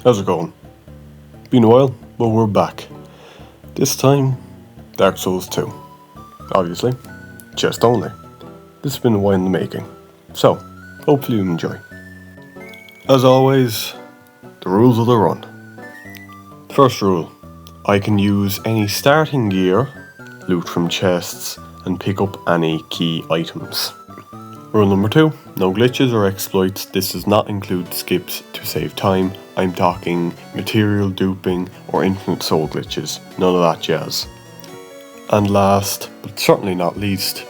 How's it going? Been a while, but we're back. This time, Dark Souls 2. Obviously, chest only. This has been a while in the making, so hopefully you enjoy. As always, the rules of the run. First rule, I can use any starting gear, loot from chests, and pick up any key items. Rule number 2, no glitches or exploits. This does not include skips to save time. I'm talking material duping or infinite soul glitches, none of that jazz. And last, but certainly not least,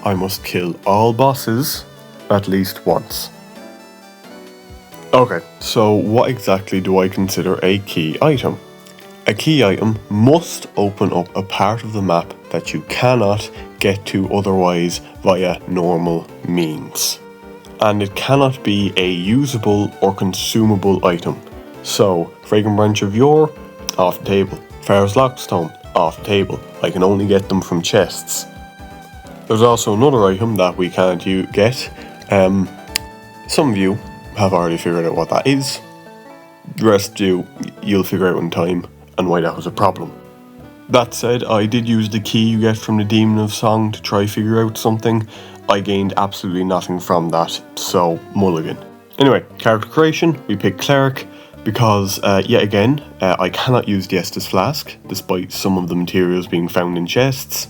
I must kill all bosses at least once. Okay, so what exactly do I consider a key item? A key item must open up a part of the map that you cannot get to otherwise via normal means. And it cannot be a usable or consumable item. So, Fragrant Branch of Yore, off the table. Far's Lockstone, off the table. I can only get them from chests. There's also another item that we can't get. Some of you have already figured out what that is. The rest of you'll figure out in time and why that was a problem. That said, I did use the key you get from the Demon of Song to try figure out something. I gained absolutely nothing from that, so mulligan. Anyway, character creation, we pick Cleric because, yet again, I cannot use the Estus Flask, despite some of the materials being found in chests.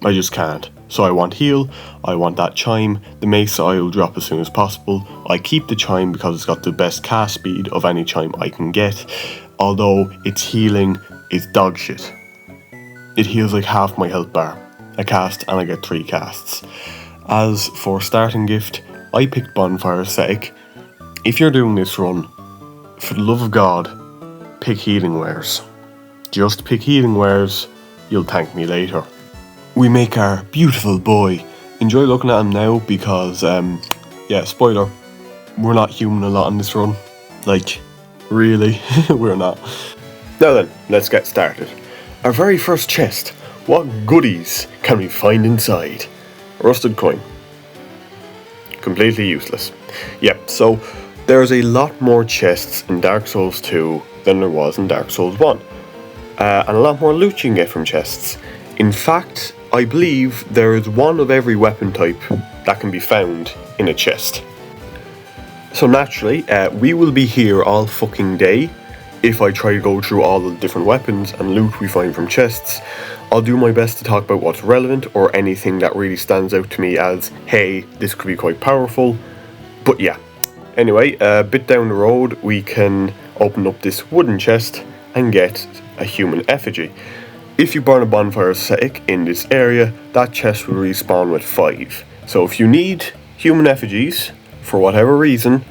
I just can't. So I want heal, I want that chime, the mace I will drop as soon as possible. I keep the chime because it's got the best cast speed of any chime I can get, although its healing is dog shit. It heals like half my health bar. I cast and I get 3 casts. As for starting gift, I picked Bonfire Ascetic. If you're doing this run, for the love of God, pick healing wares. Just pick healing wares, you'll thank me later. We make our beautiful boy. Enjoy looking at him now because, spoiler, we're not human a lot in this run. Like, really, we're not. Now then, let's get started. Our very first chest. What goodies can we find inside? Rusted coin. Completely useless. Yep, so there's a lot more chests in Dark Souls 2 than there was in Dark Souls 1. And a lot more loot you can get from chests. In fact, I believe there is one of every weapon type that can be found in a chest. So naturally, we will be here all fucking day. If I try to go through all the different weapons and loot we find from chests, I'll do my best to talk about what's relevant or anything that really stands out to me as, hey, this could be quite powerful. But yeah, anyway, a bit down the road we can open up this wooden chest and get a human effigy. If you burn a Bonfire Ascetic in this area, that chest will respawn with 5. So if you need human effigies, for whatever reason,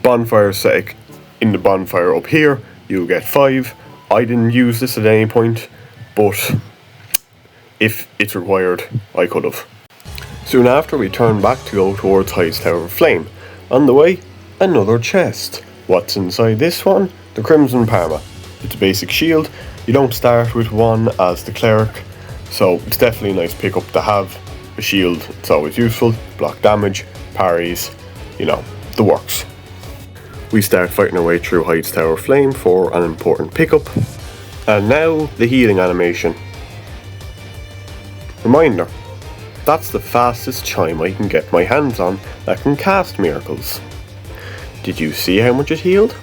Bonfire Ascetic in the bonfire up here, you'll get 5. I didn't use this at any point, but if it's required, I could have. Soon after, we turn back to go towards Highest Tower of Flame. On the way, another chest. What's inside this one? The Crimson Parma. It's a basic shield. You don't start with one as the cleric, so it's definitely a nice pickup to have. A shield, it's always useful. Block damage, parries, the works. We start fighting our way through Highest Tower of Flame for an important pickup. And now, the healing animation. Reminder, that's the fastest chime I can get my hands on that can cast miracles. Did you see how much it healed?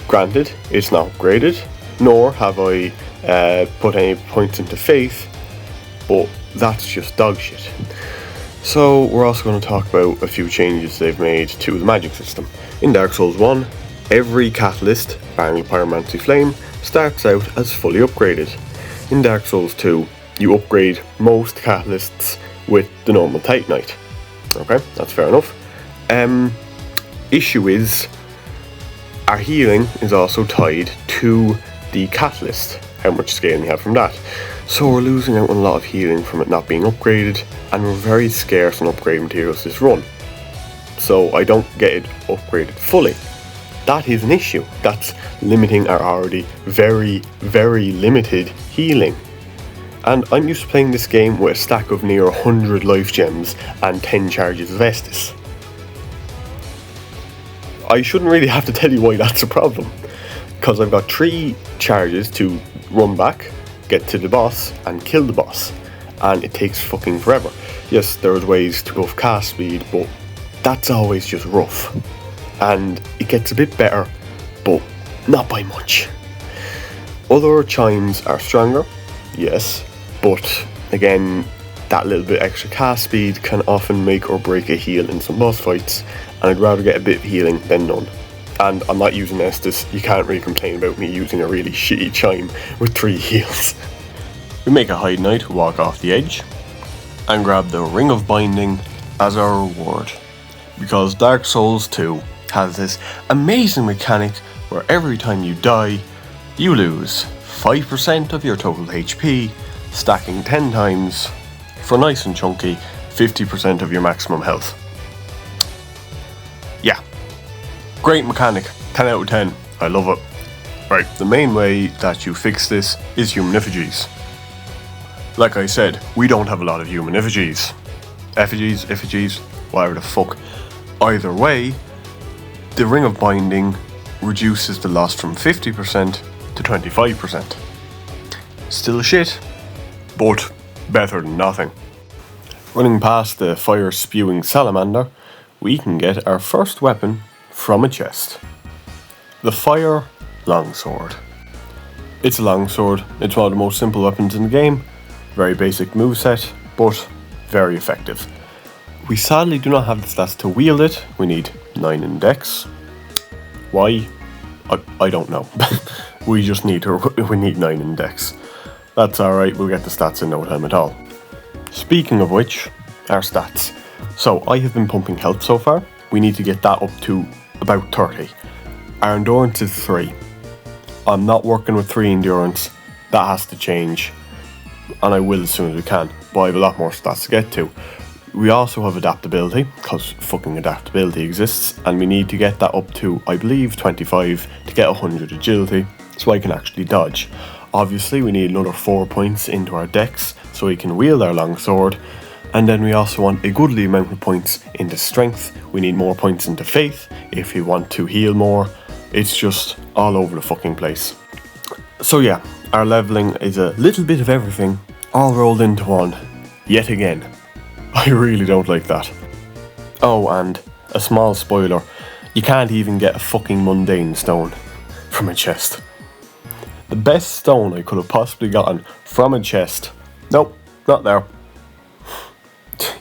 Granted, it's not upgraded, nor have I put any points into faith, but that's just dog shit. So we're also going to talk about a few changes they've made to the magic system. In Dark Souls 1, every catalyst, barring Pyromancy Flame, starts out as fully upgraded. In Dark Souls 2, you upgrade most catalysts with the normal Titanite. Okay, that's fair enough. Issue is, our healing is also tied to the catalyst, how much scaling you have from that. So we're losing out on a lot of healing from it not being upgraded, and we're very scarce on upgrade materials this run. So I don't get it upgraded fully. That is an issue. That's limiting our already very, very limited healing. And I'm used to playing this game with a stack of near 100 life gems and 10 charges of Estus. I shouldn't really have to tell you why that's a problem, because I've got 3 charges to run back, get to the boss, and kill the boss, and it takes fucking forever. Yes, there's ways to go for cast speed, but that's always just rough, and it gets a bit better, but not by much. Other chimes are stronger, yes, but again, that little bit extra cast speed can often make or break a heal in some boss fights, and I'd rather get a bit of healing than none. And I'm not using Estus, you can't really complain about me using a really shitty chime with 3 heals. We make a Hide Knight walk off the edge, and grab the Ring of Binding as our reward. Because Dark Souls 2 has this amazing mechanic where every time you die, you lose 5% of your total HP, stacking 10 times, for nice and chunky, 50% of your maximum health. Yeah, great mechanic, 10 out of 10, I love it. Right, the main way that you fix this is human effigies. Like I said, we don't have a lot of human effigies. Effigies, whatever the fuck. Either way, the Ring of Binding reduces the loss from 50% to 25%. Still shit, but better than nothing. Running past the fire-spewing salamander, we can get our first weapon from a chest. The Fire Longsword. It's a longsword, it's one of the most simple weapons in the game, very basic moveset, but very effective. We sadly do not have the stats to wield it, we need 9 in dex. Why? I don't know. we need 9 in dex. That's alright, we'll get the stats in no time at all. Speaking of which, our stats. So I have been pumping health so far, we need to get that up to about 30. Our endurance is 3. I'm not working with 3 endurance, that has to change, and I will as soon as we can, but I have a lot more stats to get to. We also have adaptability, because fucking adaptability exists, and we need to get that up to, I believe, 25 to get 100 agility, so I can actually dodge. Obviously we need another 4 points into our dex, so we can wield our longsword, and then we also want a goodly amount of points into strength. We need more points into faith, if we want to heal more. It's just all over the fucking place. So yeah, our leveling is a little bit of everything, all rolled into one, yet again. I really don't like that. Oh, and a small spoiler, you can't even get a fucking mundane stone from a chest. The best stone I could have possibly gotten from a chest, nope, not there.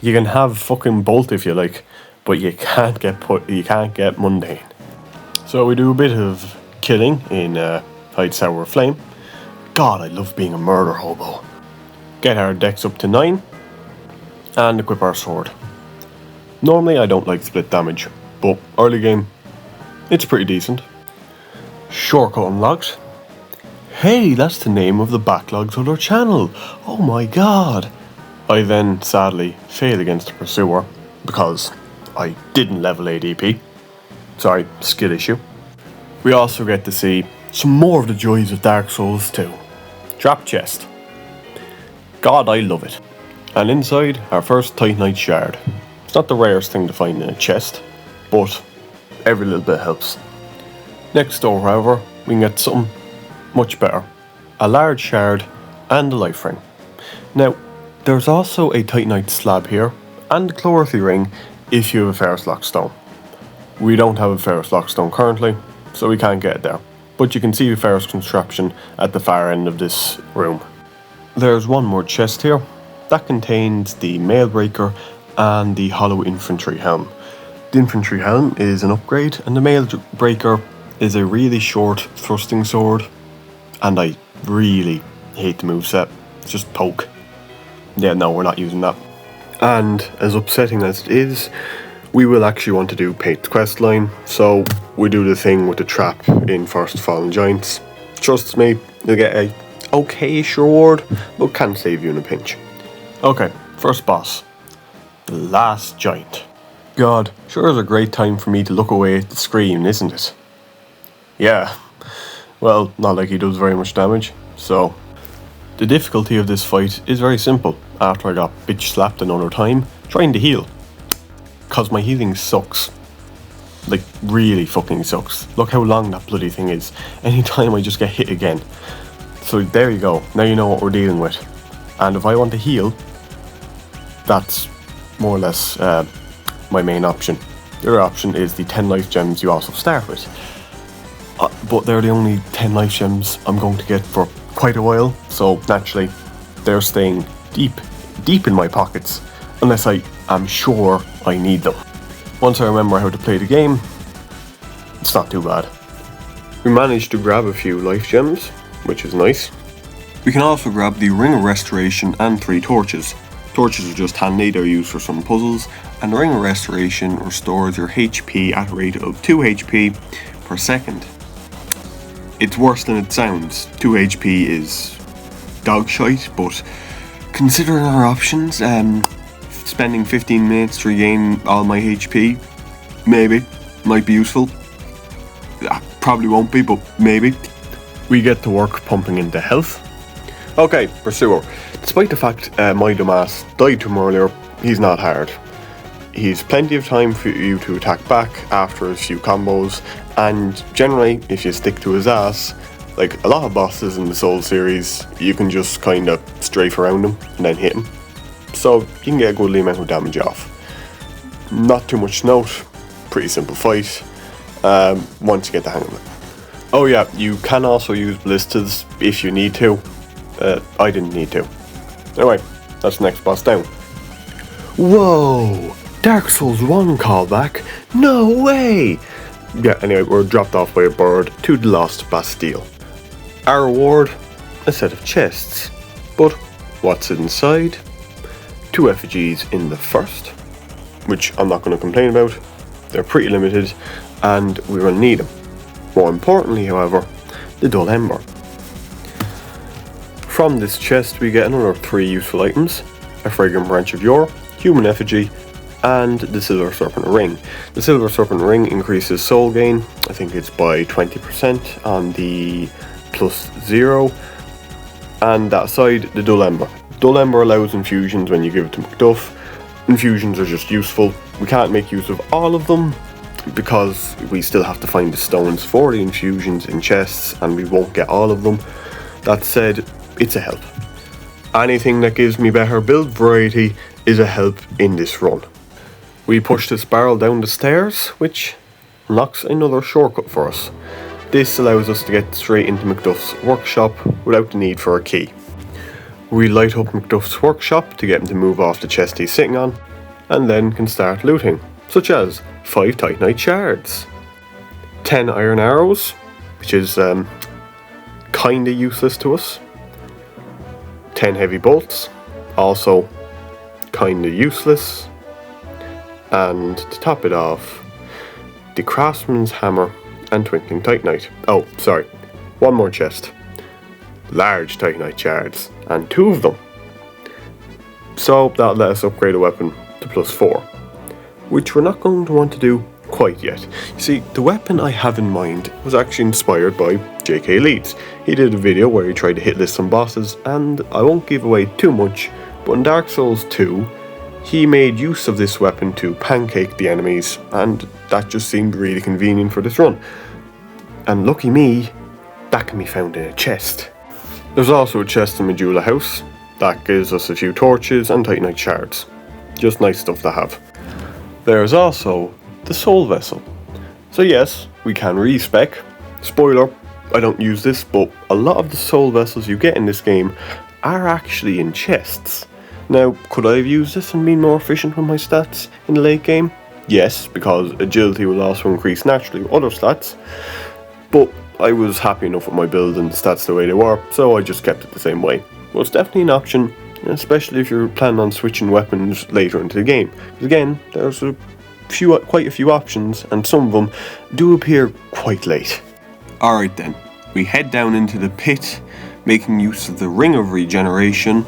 You can have fucking bolt if you like, but you can't get mundane. So we do a bit of killing in Hide Sour Flame. God, I love being a murder hobo. Get our dex up to 9, and equip our sword. Normally I don't like split damage, but early game, it's pretty decent. Shortcut unlocked. Hey, that's the name of the Backlogs other channel. Oh my god. I then sadly fail against the Pursuer because I didn't level ADP. Sorry, skill issue. We also get to see some more of the joys of Dark Souls 2. Trap chest. God, I love it. And inside, our first Titanite shard. It's not the rarest thing to find in a chest, but every little bit helps. Next door, however, we can get something much better. A large shard and a life ring. Now, there's also a Titanite slab here, and a Chlorothy ring if you have a Ferrous Lockstone. We don't have a Ferrous Lockstone currently, so we can't get it there. But you can see the Ferrous contraption at the far end of this room. There's one more chest here. That contains the Mailbreaker and the Hollow Infantry Helm. The Infantry Helm is an upgrade, and the Mailbreaker is a really short thrusting sword, and I really hate the moveset. It's just poke. Yeah, no, we're not using that. And as upsetting as it is, we will actually want to do Pate's questline, so we do the thing with the trap in First Fallen Giants. Trust me, you'll get a okayish reward, but can save you in a pinch. Okay, first boss. The Last Giant. God, sure is a great time for me to look away at the screen, isn't it? Yeah, well, not like he does very much damage, so... The difficulty of this fight is very simple, after I got bitch slapped another time, trying to heal. Cause my healing sucks. Like, really fucking sucks. Look how long that bloody thing is. Anytime I just get hit again. So there you go. Now you know what we're dealing with. And if I want to heal, that's more or less my main option. The other option is the 10 life gems you also start with. But they're the only 10 life gems I'm going to get for quite a while. So naturally, they're staying deep in my pockets. Unless I am sure I need them. Once I remember how to play the game, it's not too bad. We managed to grab a few life gems, which is nice. We can also grab the Ring of Restoration and 3 torches. Torches are just handy, they're used for some puzzles, and the Ring of Restoration restores your HP at a rate of 2 HP per second. It's worse than it sounds. 2 HP is dog shite, but considering our options, spending 15 minutes to regain all my HP, maybe, might be useful. Probably won't be, but maybe. We get to work pumping into health. Okay, Pursuer. Despite the fact my dumbass died to him earlier, he's not hard. He's plenty of time for you to attack back after a few combos, and generally, if you stick to his ass, like a lot of bosses in the Souls series, you can just kind of strafe around him and then hit him. So you can get a goodly amount of damage off. Not too much to note, pretty simple fight, once you get the hang of it. Oh yeah, you can also use ballistas if you need to. I didn't need to. Anyway, that's the next boss down. Whoa! Dark Souls 1 callback? No way! Yeah, anyway, we're dropped off by a bird to the Lost Bastille. Our reward? A set of chests. But what's inside? 2 effigies in the first, which I'm not going to complain about. They're pretty limited, and we will need them. More importantly, however, the Dull Ember. From this chest we get another 3 useful items, a Fragrant Branch of Yore, Human Effigy, and the Silver Serpent Ring. The Silver Serpent Ring increases soul gain, I think it's by 20% on the +0, and that side, the Dull Ember. Dull Ember allows infusions when you give it to Macduff. Infusions are just useful. We can't make use of all of them, because we still have to find the stones for the infusions in chests, and we won't get all of them. That said, it's a help. Anything that gives me better build variety is a help in this run. We push this barrel down the stairs, which unlocks another shortcut for us. This allows us to get straight into Macduff's workshop without the need for a key. We light up Macduff's workshop to get him to move off the chest he's sitting on, and then can start looting, such as 5 Titanite shards, 10 iron arrows, which is kinda useless to us, 10 heavy bolts, also kinda useless, and to top it off, the Craftsman's Hammer and Twinkling Titanite. Oh, sorry, one more chest. Large Titanite shards, and 2 of them. So that'll let us upgrade a weapon to +4, which we're not going to want to do quite yet. You see, the weapon I have in mind was actually inspired by J.K. Leeds. He did a video where he tried to hit list some bosses, and I won't give away too much, but in Dark Souls 2, he made use of this weapon to pancake the enemies, and that just seemed really convenient for this run. And lucky me, that can be found in a chest. There's also a chest in Majula House that gives us a few torches and Titanite shards. Just nice stuff to have. There's also the Soul Vessel. So yes, we can respec. Spoiler, I don't use this, but a lot of the Soul Vessels you get in this game are actually in chests. Now, could I have used this and been more efficient with my stats in the late game? Yes, because agility will also increase naturally with other stats, but I was happy enough with my build and the stats the way they were, so I just kept it the same way. Well, it's definitely an option, especially if you're planning on switching weapons later into the game. Because again, there's quite a few options, and some of them do appear quite late. Alright then, we head down into the pit, making use of the Ring of Regeneration,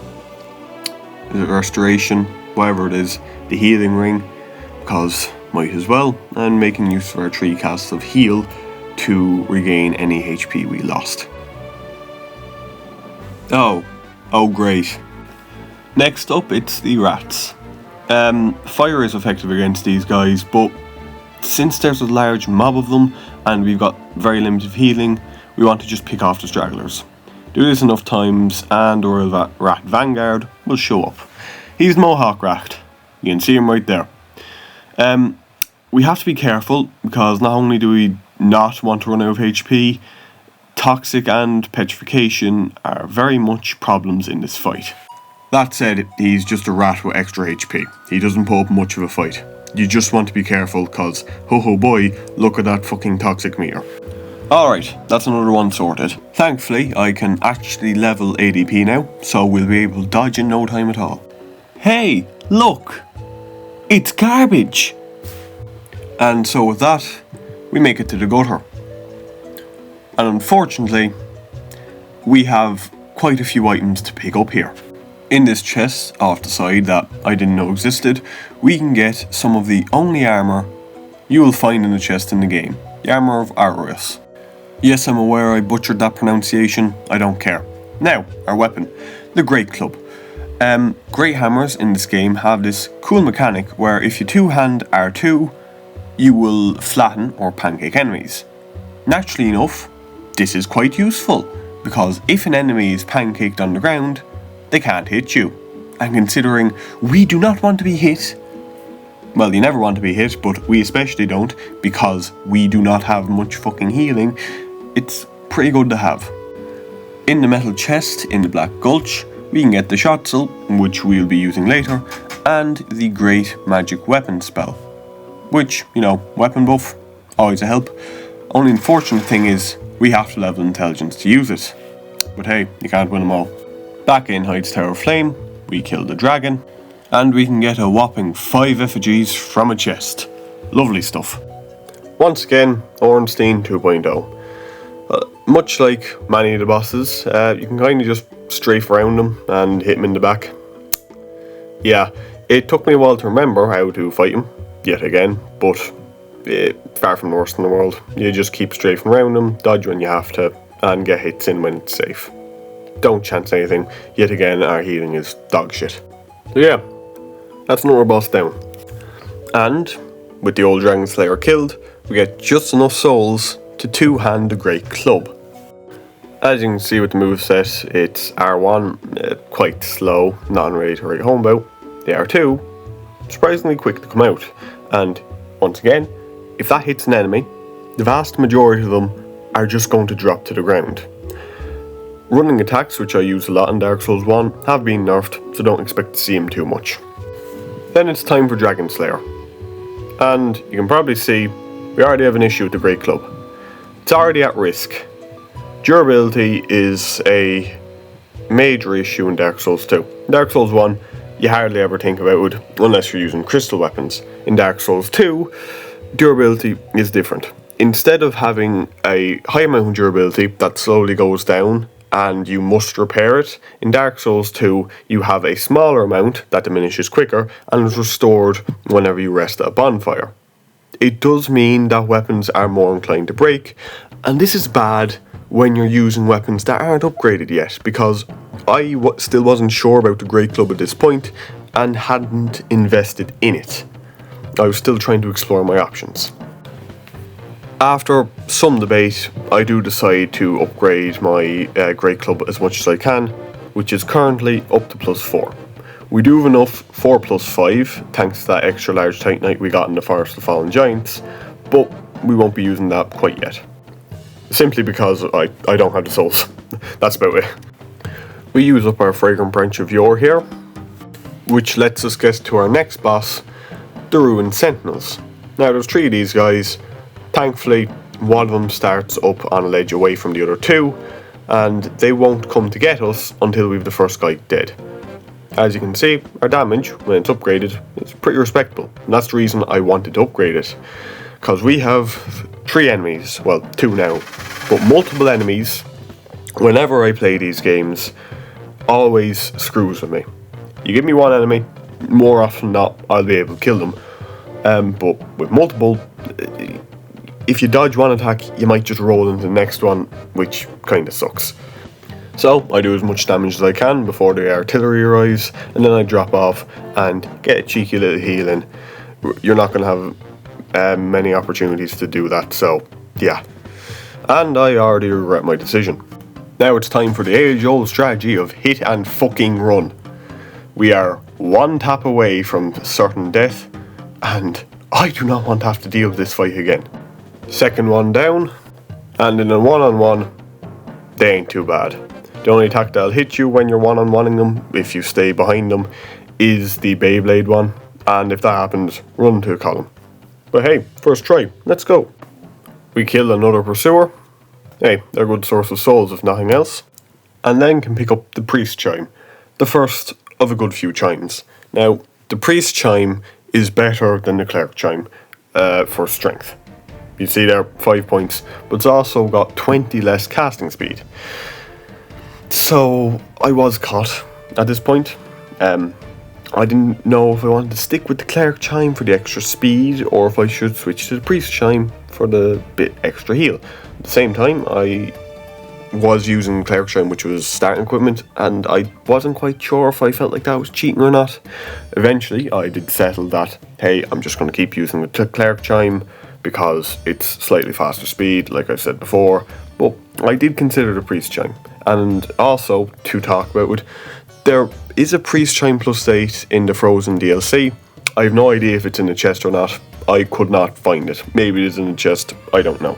Restoration, whatever it is, the Healing Ring, because might as well, and making use of our 3 casts of Heal to regain any HP we lost. Oh great. Next up, it's the rats. Fire is effective against these guys, but since there's a large mob of them and we've got very limited healing, we want to just pick off the stragglers. Do this enough times and our rat Vanguard will show up. He's Mohawk Rat. You can see him right there. We have to be careful because not only do we not want to run out of HP, toxic and petrification are very much problems in this fight. That said, he's just a rat with extra HP. He doesn't put up much of a fight. You just want to be careful because, ho boy, look at that fucking toxic meter. Alright, that's another one sorted. Thankfully, I can actually level ADP now, so we'll be able to dodge in no time at all. Hey, look! It's garbage! And so with that, we make it to the gutter. And unfortunately, we have quite a few items to pick up here. In this chest off the side that I didn't know existed, we can get some of the only armour you will find in the chest in the game. The armour of Arrows. Yes, I'm aware I butchered that pronunciation, I don't care. Now, our weapon, the Great Club. Great hammers in this game have this cool mechanic where if you two-hand R2, you will flatten or pancake enemies. Naturally enough, this is quite useful, because if an enemy is pancaked on the ground, they can't hit you. And considering we do not want to be hit, well, you never want to be hit, but we especially don't, because we do not have much fucking healing, it's pretty good to have. In the metal chest in the Black Gulch, we can get the Shotzel, which we'll be using later, and the Great Magic Weapon spell. Which, you know, weapon buff, always a help. Only unfortunate thing is, we have to level intelligence to use it. But hey, you can't win them all. Back in Heights Tower of Flame, we kill the dragon, and we can get a whopping 5 effigies from a chest. Lovely stuff. Once again, Ornstein 2.0. Much like many of the bosses, you can kind of just strafe around them and hit them in the back. Yeah, it took me a while to remember how to fight him, yet again, but far from the worst in the world. You just keep strafing around them, dodge when you have to, and get hits in when it's safe. Don't chance anything, yet again our healing is dog shit. So yeah, that's another boss down. And, with the old Dragon Slayer killed, we get just enough souls to two-hand the Great Club. As you can see with the moveset, it's R1, quite slow, not ready to write home about. The R2, surprisingly quick to come out. And, once again, if that hits an enemy, the vast majority of them are just going to drop to the ground. Running attacks, which I use a lot in Dark Souls 1, have been nerfed, so don't expect to see them too much. Then it's time for Dragon Slayer. And you can probably see, we already have an issue with the Great Club. It's already at risk. Durability is a major issue in Dark Souls 2. In Dark Souls 1, you hardly ever think about it, unless you're using crystal weapons. In Dark Souls 2, durability is different. Instead of having a high amount of durability that slowly goes down, and you must repair it, in Dark Souls 2 you have a smaller amount that diminishes quicker and is restored whenever you rest at a bonfire. It does mean that weapons are more inclined to break, and this is bad when you're using weapons that aren't upgraded yet, because I still wasn't sure about the Great Club at this point and hadn't invested in it. I was still trying to explore my options. After some debate, I do decide to upgrade my Great Club as much as I can, which is currently up to +4. We do have enough for +5, thanks to that extra large Titanite we got in the Forest of Fallen Giants, but we won't be using that quite yet. Simply because I don't have the souls. That's about it. We use up our Fragrant Branch of Yore here, which lets us get to our next boss, the Ruined Sentinels. Now there's 3 of these guys. Thankfully, one of them starts up on a ledge away from the other 2, and they won't come to get us until we have the first guy dead. As you can see, our damage, when it's upgraded, is pretty respectable, and that's the reason I wanted to upgrade it. Because we have 3 enemies, well 2 now, but multiple enemies, whenever I play these games, always screws with me. You give me one enemy, more often than not, I'll be able to kill them. But with multiple, if you dodge one attack, you might just roll into the next one, which kinda sucks. So, I do as much damage as I can before the artillery arrives, and then I drop off and get a cheeky little heal in. You're not going to have many opportunities to do that, so yeah. And I already regret my decision. Now it's time for the age-old strategy of hit and fucking run. We are one tap away from certain death, and I do not want to have to deal with this fight again. Second one down, and in a one-on-one, they ain't too bad. The only attack that'll hit you when you're one-on-oneing them, if you stay behind them, is the Beyblade one, and if that happens, run to a column. But hey, first try, let's go. We kill another pursuer. Hey, they're a good source of souls if nothing else. And then can pick up the priest chime, the first of a good few chimes. Now, the priest chime is better than the cleric chime for strength. You see there, 5 points, but it's also got 20 less casting speed. So, I was caught at this point. I didn't know if I wanted to stick with the cleric chime for the extra speed, or if I should switch to the priest chime for the bit extra heal. At the same time, I was using cleric chime, which was starting equipment, and I wasn't quite sure if I felt like that was cheating or not. Eventually, I did settle that, hey, I'm just going to keep using the cleric chime because it's slightly faster speed, like I said before, but I did consider the priest chime. And also, to talk about it, there is a priest chime +8 in the Frozen DLC. I have no idea if it's in the chest or not. I could not find it. Maybe it is in the chest, I don't know.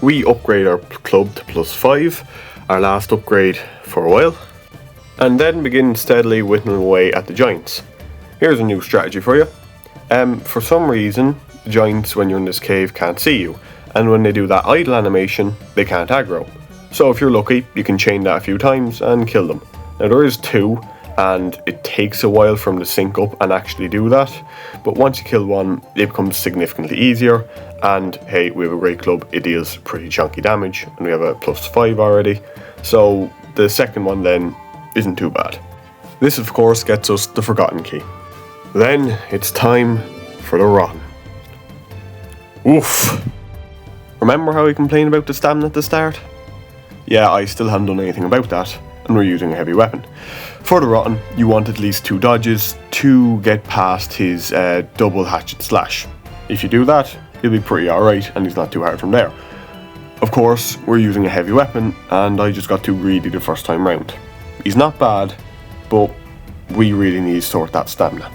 We upgrade our club to +5, our last upgrade for a while, and then begin steadily whittling away at the giants. Here's a new strategy for you. For some reason, the giants when you're in this cave can't see you, and when they do that idle animation, they can't aggro. So if you're lucky, you can chain that a few times and kill them. Now there is 2, and it takes a while for them to sync up and actually do that, but once you kill one, it becomes significantly easier, and hey, we have a great club, it deals pretty chunky damage, and we have a +5 already, so the second one then isn't too bad. This of course gets us the Forgotten Key. Then it's time for the Rotten. Oof. Remember how I complained about the stamina at the start? Yeah, I still haven't done anything about that, and we're using a heavy weapon. For the Rotten, you want at least 2 dodges to get past his double hatchet slash. If you do that, he'll be pretty alright, and he's not too hard from there. Of course, we're using a heavy weapon, and I just got too greedy the first time round. He's not bad, but we really need to sort that stamina.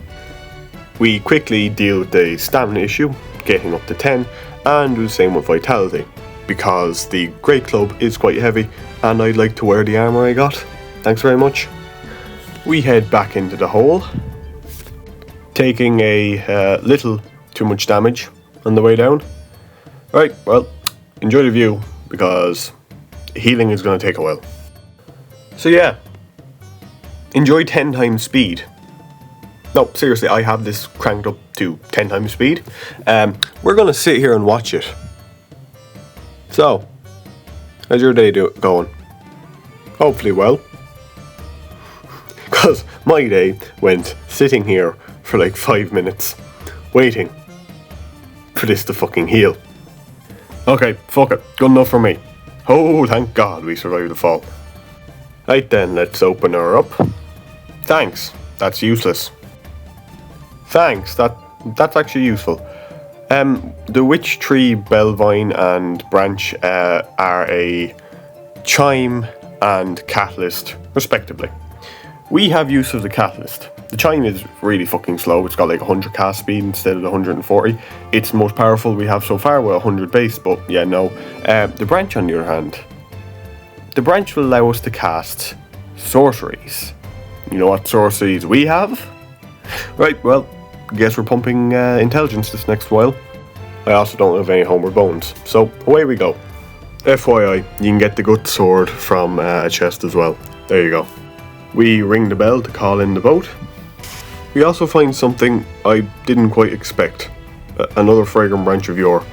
We quickly deal with the stamina issue, getting up to 10, and do the same with vitality, because the Great Club is quite heavy, and I'd like to wear the armour I got. Thanks very much. We head back into the hole, taking a little too much damage on the way down. Right, well, enjoy the view, because healing is going to take a while. So yeah, enjoy 10 times speed. No, seriously, I have this cranked up to 10 times speed. We're going to sit here and watch it. So, how's your day going? Hopefully well. Because my day went sitting here for like 5 minutes, waiting for this to fucking heal. Okay, fuck it, good enough for me. Oh, thank God we survived the fall. Right then, let's open her up. Thanks, that's useless. Thanks, that's actually useful. The Witch Tree, Bellvine and Branch are a chime and catalyst, respectively. We have use of the catalyst. The chime is really fucking slow, it's got like 100 cast speed instead of the 140. It's the most powerful we have so far with 100 base, but yeah, no. The Branch on the other hand, the Branch will allow us to cast sorceries. You know what sorceries we have? Right, well, guess we're pumping intelligence this next while. I also don't have any homeward bones, so away we go. FYI, you can get the gut sword from a chest as well. There you go. We ring the bell to call in the boat. We also find something I didn't quite expect. Another fragrant branch of yore.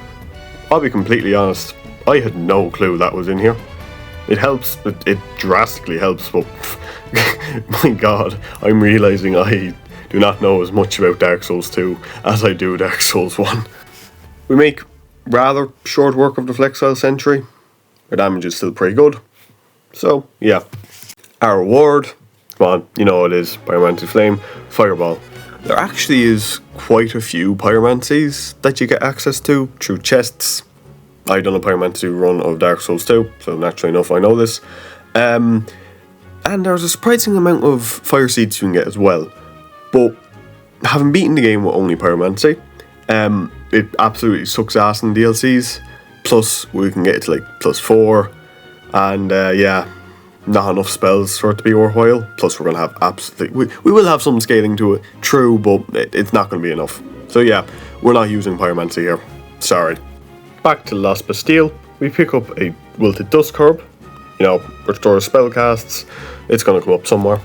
I'll be completely honest, I had no clue that was in here. It helps, it drastically helps, but my God, I'm realising I do not know as much about Dark Souls 2 as I do Dark Souls 1. We make rather short work of the Flexile Sentry. Our damage is still pretty good. So, yeah. Our reward, come on, you know what it is, Pyromantic Flame, Fireball. There actually is quite a few pyromancies that you get access to through chests. I've done a pyromancy run of Dark Souls 2, so naturally enough I know this. And there's a surprising amount of fire seeds you can get as well. But having beaten the game with only pyromancy, it absolutely sucks ass in DLCs. Plus we can get it to like +4, and yeah, not enough spells for it to be worthwhile. Plus we're going to have absolutely, we will have some scaling to it, true, but it's not going to be enough. So yeah, we're not using pyromancy here, sorry. Back to Lost Bastille, we pick up a Wilted Dust Curb, you know, restores spell casts, it's going to come up somewhere.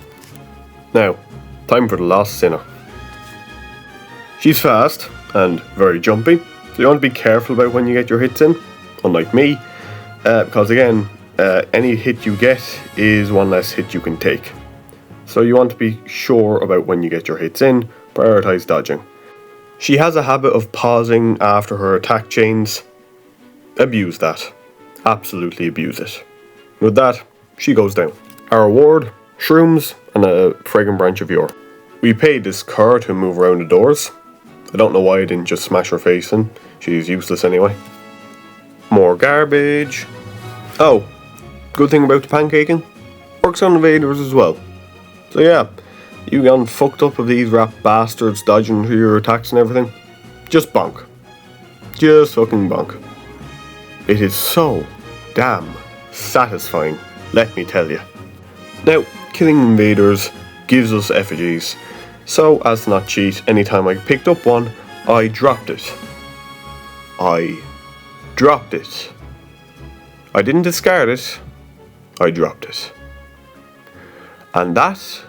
Now, time for the Lost Sinner. She's fast and very jumpy, so you want to be careful about when you get your hits in, unlike me, because again, any hit you get is one less hit you can take. So you want to be sure about when you get your hits in, prioritise dodging. She has a habit of pausing after her attack chains. Abuse that. Absolutely abuse it. With that, she goes down. Our reward, shrooms and a fragrant branch of yore. We paid this cur to move around the doors. I don't know why I didn't just smash her face in. She's useless anyway. More garbage. Oh, good thing about the pancaking, works on invaders as well. So yeah, you gone fucked up of these rat bastards dodging through your attacks and everything. Just bonk. Just fucking bonk. It is so damn satisfying, let me tell you. Now, killing invaders gives us effigies, so as to not cheat, anytime I picked up one, I dropped it. I dropped it. I didn't discard it, I dropped it. And that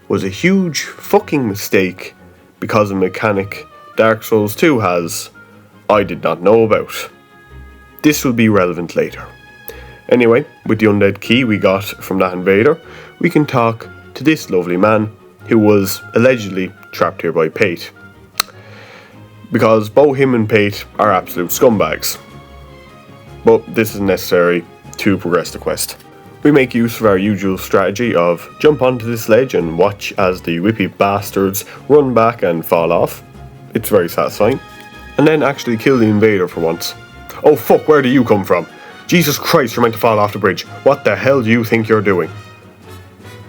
was a huge fucking mistake because of a mechanic Dark Souls 2 has I did not know about. This will be relevant later. Anyway, with the undead key we got from that invader, we can talk to this lovely man who was allegedly trapped here by Pate. Because both him and Pate are absolute scumbags. But this is necessary to progress the quest. We make use of our usual strategy of jump onto this ledge and watch as the whippy bastards run back and fall off. It's very satisfying. And then actually kill the invader for once. Oh fuck, where do you come from? Jesus Christ, you're meant to fall off the bridge. What the hell do you think you're doing?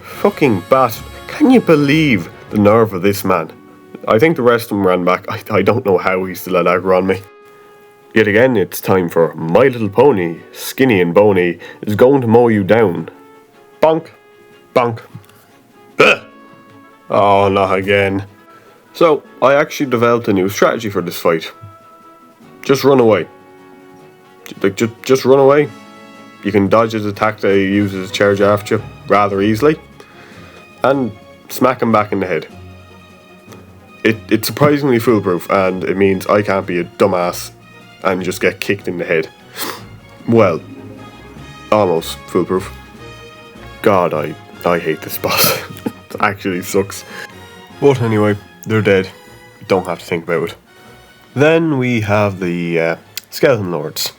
Fucking bastard. Can you believe the nerve of this man? I think the rest of them ran back. I don't know how he still had aggro on me. Yet again, it's time for My Little Pony, skinny and bony, is going to mow you down. Bonk. Bonk. Ugh. Oh, not again. So, I actually developed a new strategy for this fight. Just run away. Just run away. You can dodge his attack that he uses charge after you rather easily. And smack him back in the head. It's surprisingly foolproof, and it means I can't be a dumbass and just get kicked in the head. Well, almost foolproof. God, I hate this boss. It actually sucks. But anyway, they're dead. Don't have to think about it. Then we have the Skeleton Lords.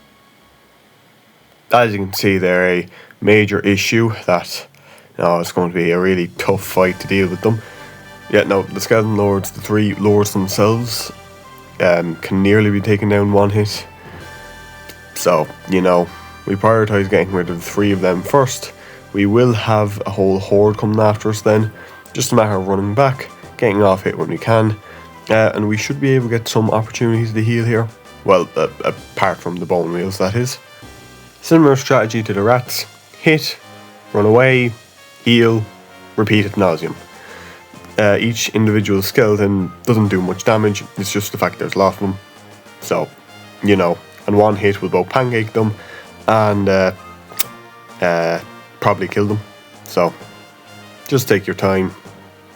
As you can see, they're a major issue that it's going to be a really tough fight to deal with them. Yeah, no, the Skeleton Lords, the three lords themselves, can nearly be taken down one hit. So, we prioritise getting rid of the three of them first. We will have a whole horde coming after us then. Just a matter of running back, getting off hit when we can. And we should be able to get some opportunities to heal here. Well, apart from the bone wheels, that is. Similar strategy to the rats. Hit, run away, heal, repeat ad nauseum. Each individual skeleton doesn't do much damage, it's just the fact there's a lot of them. So, and one hit will both pancake them and probably kill them. So, just take your time,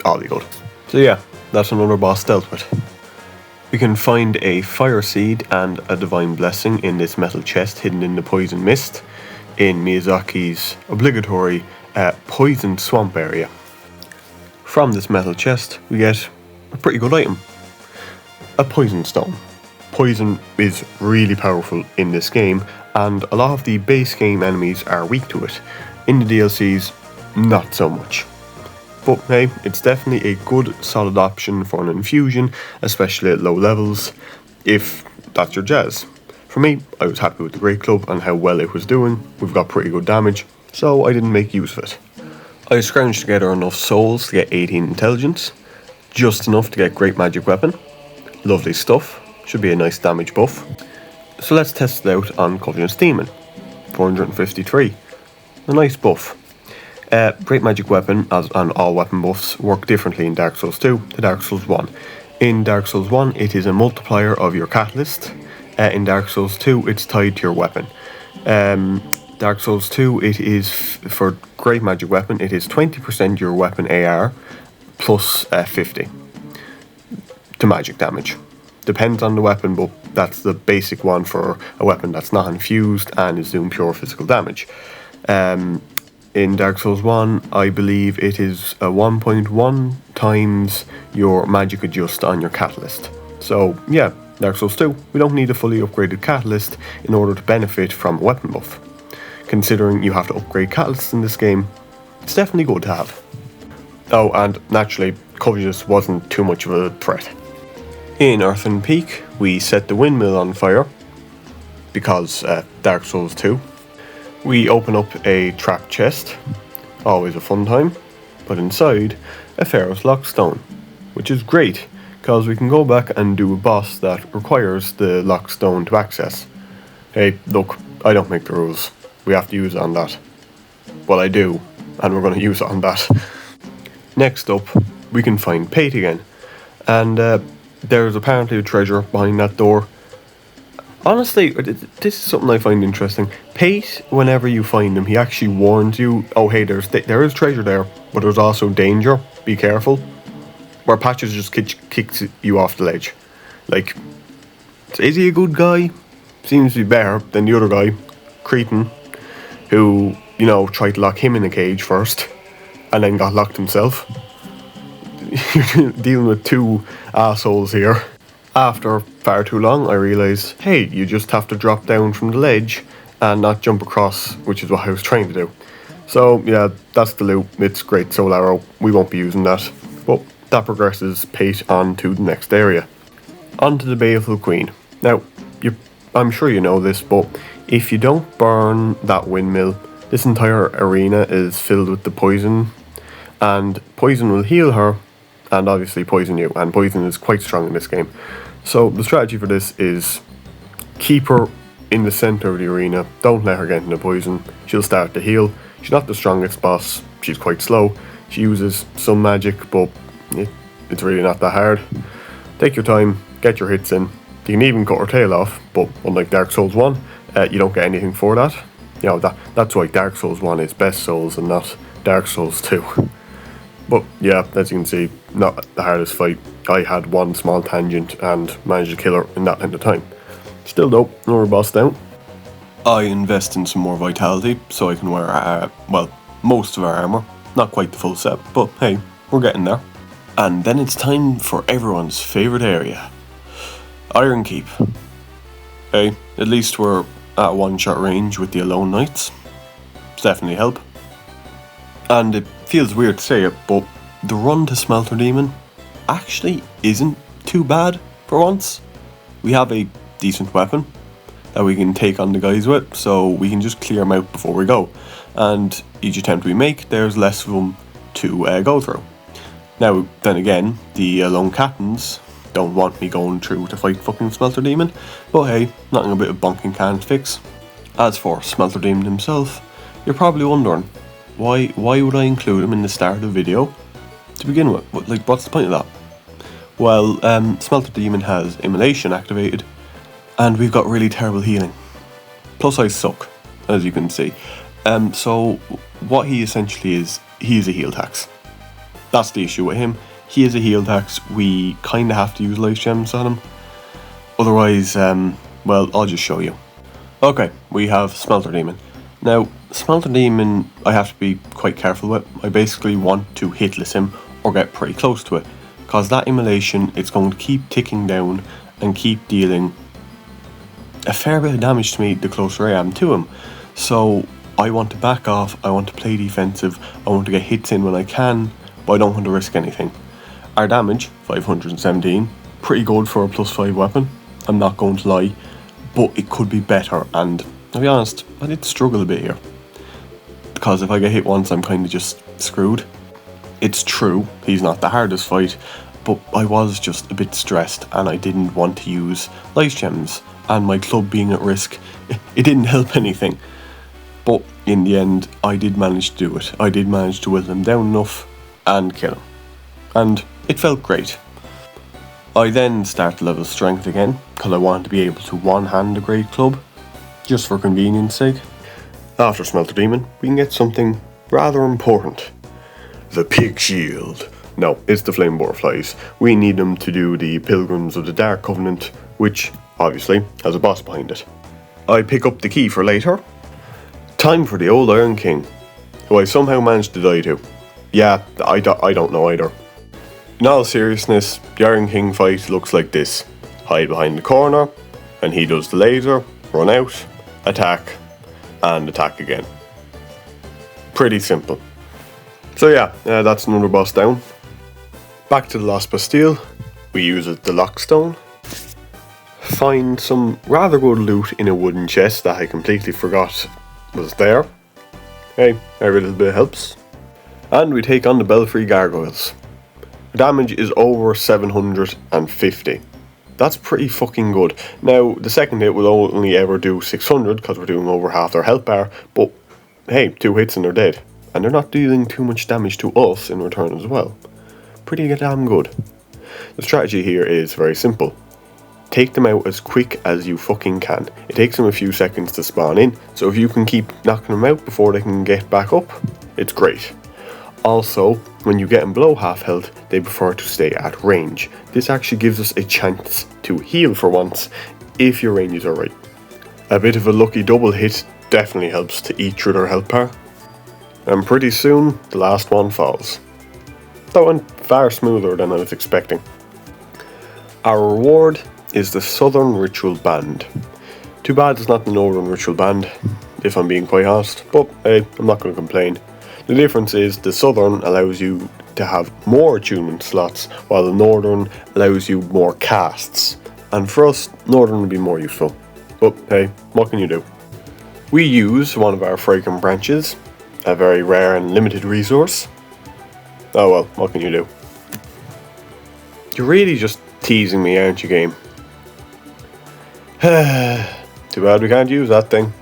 all you good. So yeah, that's another boss dealt with. We can find a fire seed and a divine blessing in this metal chest hidden in the poison mist in Miyazaki's obligatory poisoned swamp area. From this metal chest, we get a pretty good item. A poison stone. Poison is really powerful in this game, and a lot of the base game enemies are weak to it. In the DLCs, not so much. But hey, it's definitely a good solid option for an infusion, especially at low levels, if that's your jazz. For me, I was happy with the Great Club and how well it was doing. We've got pretty good damage, so I didn't make use of it. I scrounged together enough souls to get 18 intelligence, just enough to get Great Magic Weapon. Lovely stuff, should be a nice damage buff. So let's test it out on Covenant's Demon, 453, a nice buff. Great Magic Weapon, as and all weapon buffs, work differently in Dark Souls 2 to Dark Souls 1. In Dark Souls 1, it is a multiplier of your catalyst. In Dark Souls 2, it's tied to your weapon. Dark Souls 2, it is, for Great Magic Weapon, it is 20% your weapon AR plus 50 to magic damage. Depends on the weapon, but that's the basic one for a weapon that's not infused and is doing pure physical damage. In Dark Souls 1, I believe it is a 1.1 times your magic adjust on your catalyst. So yeah, Dark Souls 2, we don't need a fully upgraded catalyst in order to benefit from a weapon buff. Considering you have to upgrade catalysts in this game, it's definitely good to have. Oh, and naturally, Covetous wasn't too much of a threat. In Earthen Peak, we set the windmill on fire, because Dark Souls 2. We open up a trap chest, always a fun time, but inside, a Pharros' Lockstone, which is great, because we can go back and do a boss that requires the Lockstone to access. Hey, look, I don't make the rules. We have to use it on that. Well, I do, and we're going to use it on that. Next up, we can find Pate again, and there's apparently a treasure behind that door. Honestly, this is something I find interesting. Pate, whenever you find him, he actually warns you, oh hey, there is treasure there, but there's also danger, be careful. Where Patches just kicks you off the ledge. Like, is he a good guy? Seems to be better than the other guy, Cretan, who, you know, tried to lock him in a cage first, and then got locked himself. You're dealing with two assholes here. After far too long, I realised, hey, you just have to drop down from the ledge and not jump across, which is what I was trying to do. So yeah, that's the loot. It's great soul arrow. We won't be using that. But that progresses Pate on to the next area. On to the Baleful Queen. Now, I'm sure you know this, but if you don't burn that windmill, this entire arena is filled with the poison, and poison will heal her, and obviously poison you, and poison is quite strong in this game. So the strategy for this is keep her in the centre of the arena, don't let her get into poison, she'll start to heal. She's not the strongest boss, she's quite slow, she uses some magic, but it's really not that hard. Take your time, get your hits in, you can even cut her tail off, but unlike Dark Souls 1, you don't get anything for that. You know, that's why Dark Souls 1 is best Souls and not Dark Souls 2. But yeah, as you can see, not the hardest fight. I had one small tangent and managed to kill her in that length of time. Still though, another boss down. I invest in some more vitality so I can wear, most of our armour. Not quite the full set, but hey, we're getting there. And then it's time for everyone's favourite area. Iron Keep. Hey, at least we're at one-shot range with the Alone Knights. It's definitely help. And it feels weird to say it, but the run to Smelter Demon actually isn't too bad for once. We have a decent weapon that we can take on the guys with, so we can just clear them out before we go. And each attempt we make, there's less of them to go through. Now, then again, the Lone Captains don't want me going through to fight fucking Smelter Demon, but hey, nothing a bit of bonking can't fix. As for Smelter Demon himself, you're probably wondering, why would I include him in the start of the video? To begin with, what's the point of that? Well, Smelter Demon has Immolation activated, and we've got really terrible healing. Plus I suck, as you can see. So, what he essentially is, he is a heal tax. That's the issue with him. He is a heal tax, we kinda have to use life gems on him. Otherwise, well, I'll just show you. Okay, we have Smelter Demon. Now, Smelter Demon, I have to be quite careful with. I basically want to hitless him or get pretty close to it, because that immolation, it's going to keep ticking down and keep dealing a fair bit of damage to me the closer I am to him. So I want to back off, I want to play defensive, I want to get hits in when I can, but I don't want to risk anything. Our damage, 517, pretty good for a +5 weapon, I'm not going to lie, but it could be better, and I'll be honest, I did struggle a bit here. Because if I get hit once, I'm kind of just screwed. It's true, he's not the hardest fight, but I was just a bit stressed and I didn't want to use life gems, and my club being at risk, it didn't help anything. But in the end, I did manage to do it. I did manage to whittle him down enough and kill him. And it felt great. I then started level strength again, because I wanted to be able to one-hand a great club, just for convenience sake. After Smelter Demon, we can get something rather important. The Pig Shield. No, it's the Flame Butterflies. We need them to do the Pilgrims of the Dark Covenant, which, obviously, has a boss behind it. I pick up the key for later. Time for the old Iron King, who I somehow managed to die to. Yeah, I don't know either. In all seriousness, the Iron King fight looks like this. Hide behind the corner, and he does the laser, run out, attack, and attack again. Pretty simple. So yeah, that's another boss down. Back to the Lost Bastille. We use the Lockstone. Find some rather good loot in a wooden chest that I completely forgot was there. Hey, every little bit helps. And we take on the Belfry Gargoyles. Damage is over 750. That's pretty fucking good. Now, the second hit will only ever do 600 because we're doing over half their health bar, but hey, 2 hits and they're dead. And they're not dealing too much damage to us in return as well. Pretty damn good. The strategy here is very simple. Take them out as quick as you fucking can. It takes them a few seconds to spawn in, so if you can keep knocking them out before they can get back up, it's great. Also, when you get them below half health, they prefer to stay at range. This actually gives us a chance to heal for once, if your ranges are right. A bit of a lucky double hit definitely helps to eat through their health bar. And pretty soon, the last one falls. That went far smoother than I was expecting. Our reward is the Southern Ritual Band. Too bad it's not the Northern Ritual Band, if I'm being quite honest, but hey, I'm not going to complain. The difference is the Southern allows you to have more attunement slots, while the Northern allows you more casts. And for us, Northern would be more useful. But hey, what can you do? We use one of our Fragrant Branches, a very rare and limited resource. Oh well, what can you do? You're really just teasing me, aren't you, game? Too bad we can't use that thing.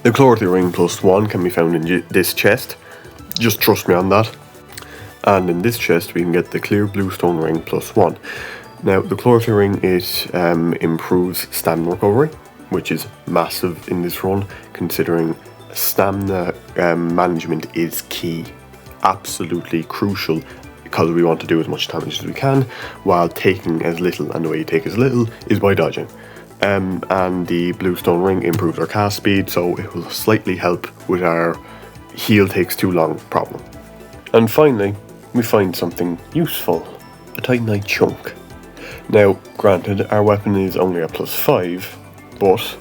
The Chlorothy Ring +1 can be found in this chest. Just trust me on that. And in this chest we can get the Clear Bluestone Ring +1. Now the Chlorothy Ring, it improves stamina recovery, which is massive in this run, considering stamina management is key. Absolutely crucial, because we want to do as much damage as we can while taking as little, and the way you take as little is by dodging. And the Bluestone Ring improves our cast speed, so it will slightly help with our heal takes too long problem. And finally, we find something useful, a Titanite chunk. Now, granted, our weapon is only a +5, but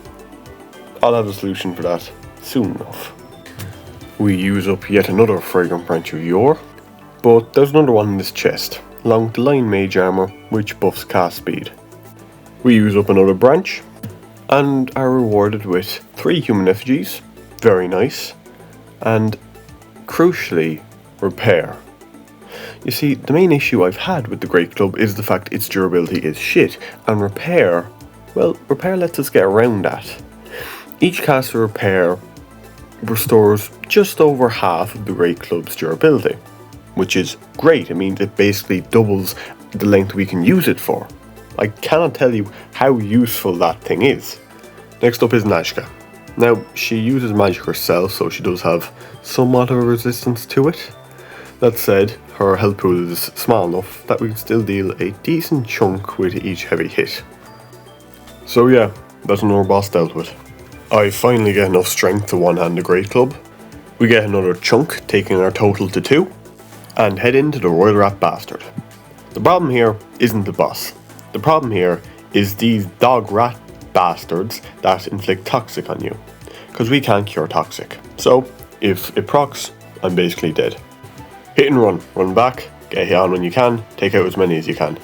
I'll have a solution for that soon enough. We use up yet another Fragrant Branch of Yore, but there's another one in this chest, along with the Lion Mage Armor, which buffs cast speed. We use up another branch, and are rewarded with 3 human effigies, very nice, and crucially, repair. You see, the main issue I've had with the Great Club is the fact its durability is shit, and repair, well, repair lets us get around that. Each cast of repair restores just over half of the Great Club's durability, which is great. It means it basically doubles the length we can use it for. I cannot tell you how useful that thing is. Next up is Nazca. Now, she uses magic herself, so she does have somewhat of a resistance to it. That said, her health pool is small enough that we can still deal a decent chunk with each heavy hit. So yeah, that's another boss dealt with. I finally get enough strength to one-hand the Great Club. We get another chunk, taking our total to 2, and head into the Royal Rat Bastard. The problem here isn't the boss. The problem here is these dog rat bastards that inflict toxic on you, because we can't cure toxic. So if it procs, I'm basically dead. Hit and run back, get a hit on when you can, take out as many as you can.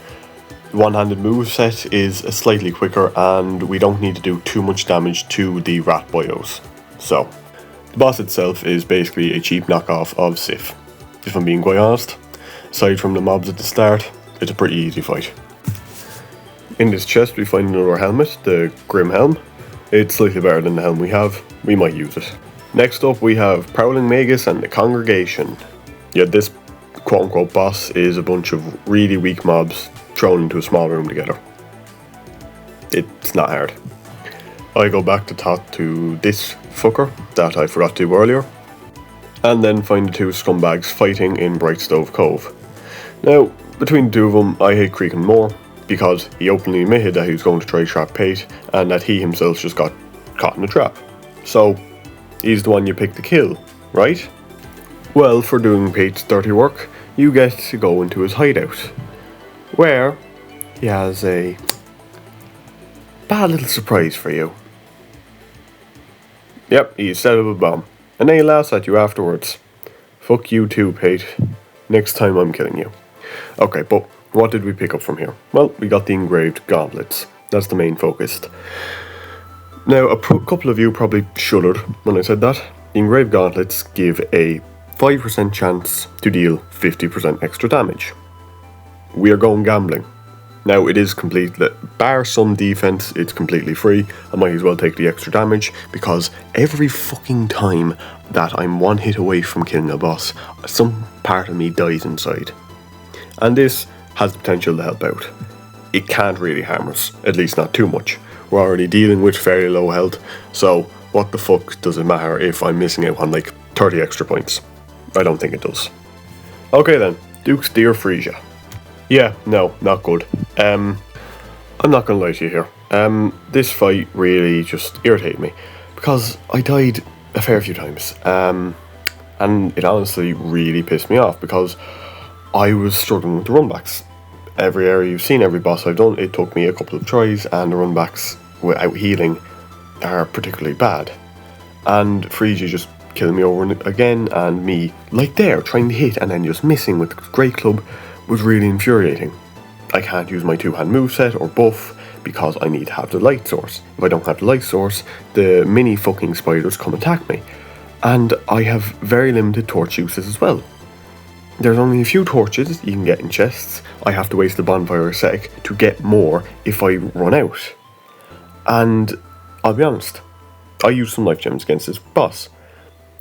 The one-handed moveset is slightly quicker and we don't need to do too much damage to the rat boyos. So, the boss itself is basically a cheap knockoff of Sif. If I'm being quite honest, aside from the mobs at the start, it's a pretty easy fight. In this chest we find another helmet, the Grim Helm. It's slightly better than the helm we have, we might use it. Next up we have Prowling Magus and the Congregation. Yeah, this quote-unquote boss is a bunch of really weak mobs thrown into a small room together. It's not hard. I go back to talk to this fucker that I forgot to earlier, and then find the two scumbags fighting in Brightstove Cove. Now, between the two of them, I hate Creakin more, because he openly admitted that he was going to try trap Pate, and that he himself just got caught in a trap. So, he's the one you pick to kill, right? Well, for doing Pate's dirty work, you get to go into his hideout, where he has a bad little surprise for you. Yep, he set up a bomb, and then he laughs at you afterwards. Fuck you too, Pate. Next time I'm killing you. Okay, but what did we pick up from here? Well, we got the engraved gauntlets. That's the main focus. Now, a couple of you probably shuddered when I said that. The engraved gauntlets give a 5% chance to deal 50% extra damage. We are going gambling. Now, it is bar some defense, it's completely free. I might as well take the extra damage, because every fucking time that I'm one hit away from killing a boss, some part of me dies inside. And this has the potential to help out. It can't really harm us, at least not too much. We're already dealing with fairly low health, so what the fuck does it matter if I'm missing out on like 30 extra points? I don't think it does. Okay then, Duke's Dear Frisia. Yeah, no, not good. I'm not gonna lie to you here. This fight really just irritated me, because I died a fair few times, and it honestly really pissed me off, because I was struggling with the runbacks. Every area you've seen, every boss I've done, it took me a couple of tries, and the runbacks without healing are particularly bad. And Frisia just killed me over again, and me, like there, trying to hit and then just missing with the Great Club was really infuriating. I can't use my two-hand moveset or buff because I need to have the light source. If I don't have the light source, the mini fucking spiders come attack me. And I have very limited torch uses as well. There's only a few torches you can get in chests. I have to waste the bonfire ascetic to get more if I run out. And I'll be honest, I used some life gems against this boss.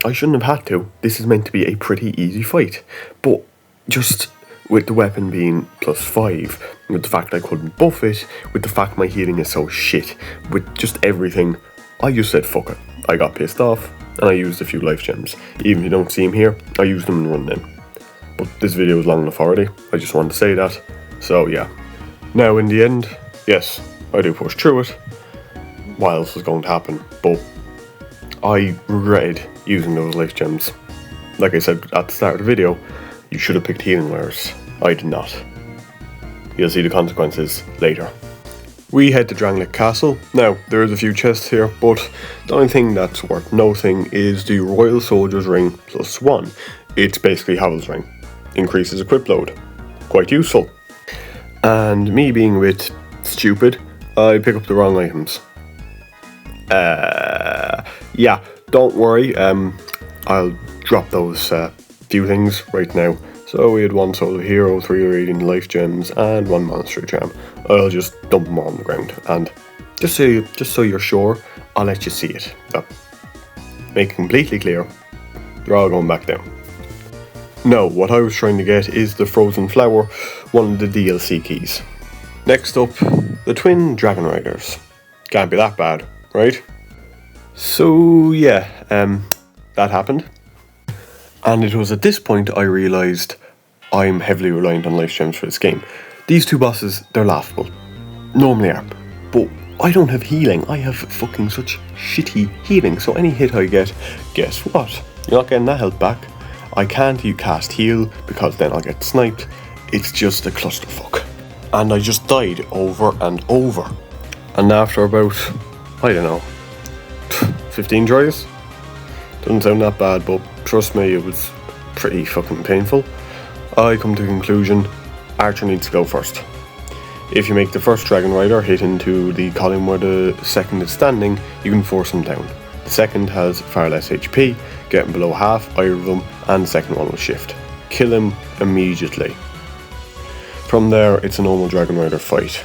I shouldn't have had to. This is meant to be a pretty easy fight. But just with the weapon being +5, with the fact I couldn't buff it, with the fact my healing is so shit, with just everything, I just said fuck it. I got pissed off, and I used a few life gems. Even if you don't see them here, I used them and run them. But this video is long enough already, I just wanted to say that, so yeah. Now in the end, yes, I do push through it. What else was going to happen? But I regretted using those life gems. Like I said at the start of the video, you should have picked healing wares. I did not. You'll see the consequences later. We head to Drangleic Castle. Now, there is a few chests here, but the only thing that's worth noting is the Royal Soldier's Ring +1. It's basically Havel's Ring. Increases equip load. Quite useful. And me being a bit stupid, I pick up the wrong items. Yeah, don't worry, I'll drop those few things right now. So we had 1 Soul of Hero, 3 Radiant Life Gems, and 1 Monastery Charm. I'll just dump them all on the ground, and just so you're sure, I'll let you see it. So, make it completely clear, they're all going back down. No, what I was trying to get is the Frozen Flower, one of the DLC keys. Next up, the Twin Dragon Riders. Can't be that bad, right? So yeah, that happened. And it was at this point I realised I'm heavily reliant on life gems for this game. These two bosses, they're laughable. Normally are. But I don't have healing. I have fucking such shitty healing. So any hit I get, guess what? You're not getting that health back. I can't cast heal because then I'll get sniped. It's just a clusterfuck. And I just died over and over. And after about, I don't know, 15 tries? Doesn't sound that bad, but trust me, it was pretty fucking painful. I come to the conclusion Archer needs to go first. If you make the first Dragon Rider hit into the column where the second is standing, you can force him down. The second has far less HP, getting below half either of them, and the second one will shift. Kill him immediately. From there, it's a normal Dragon Rider fight.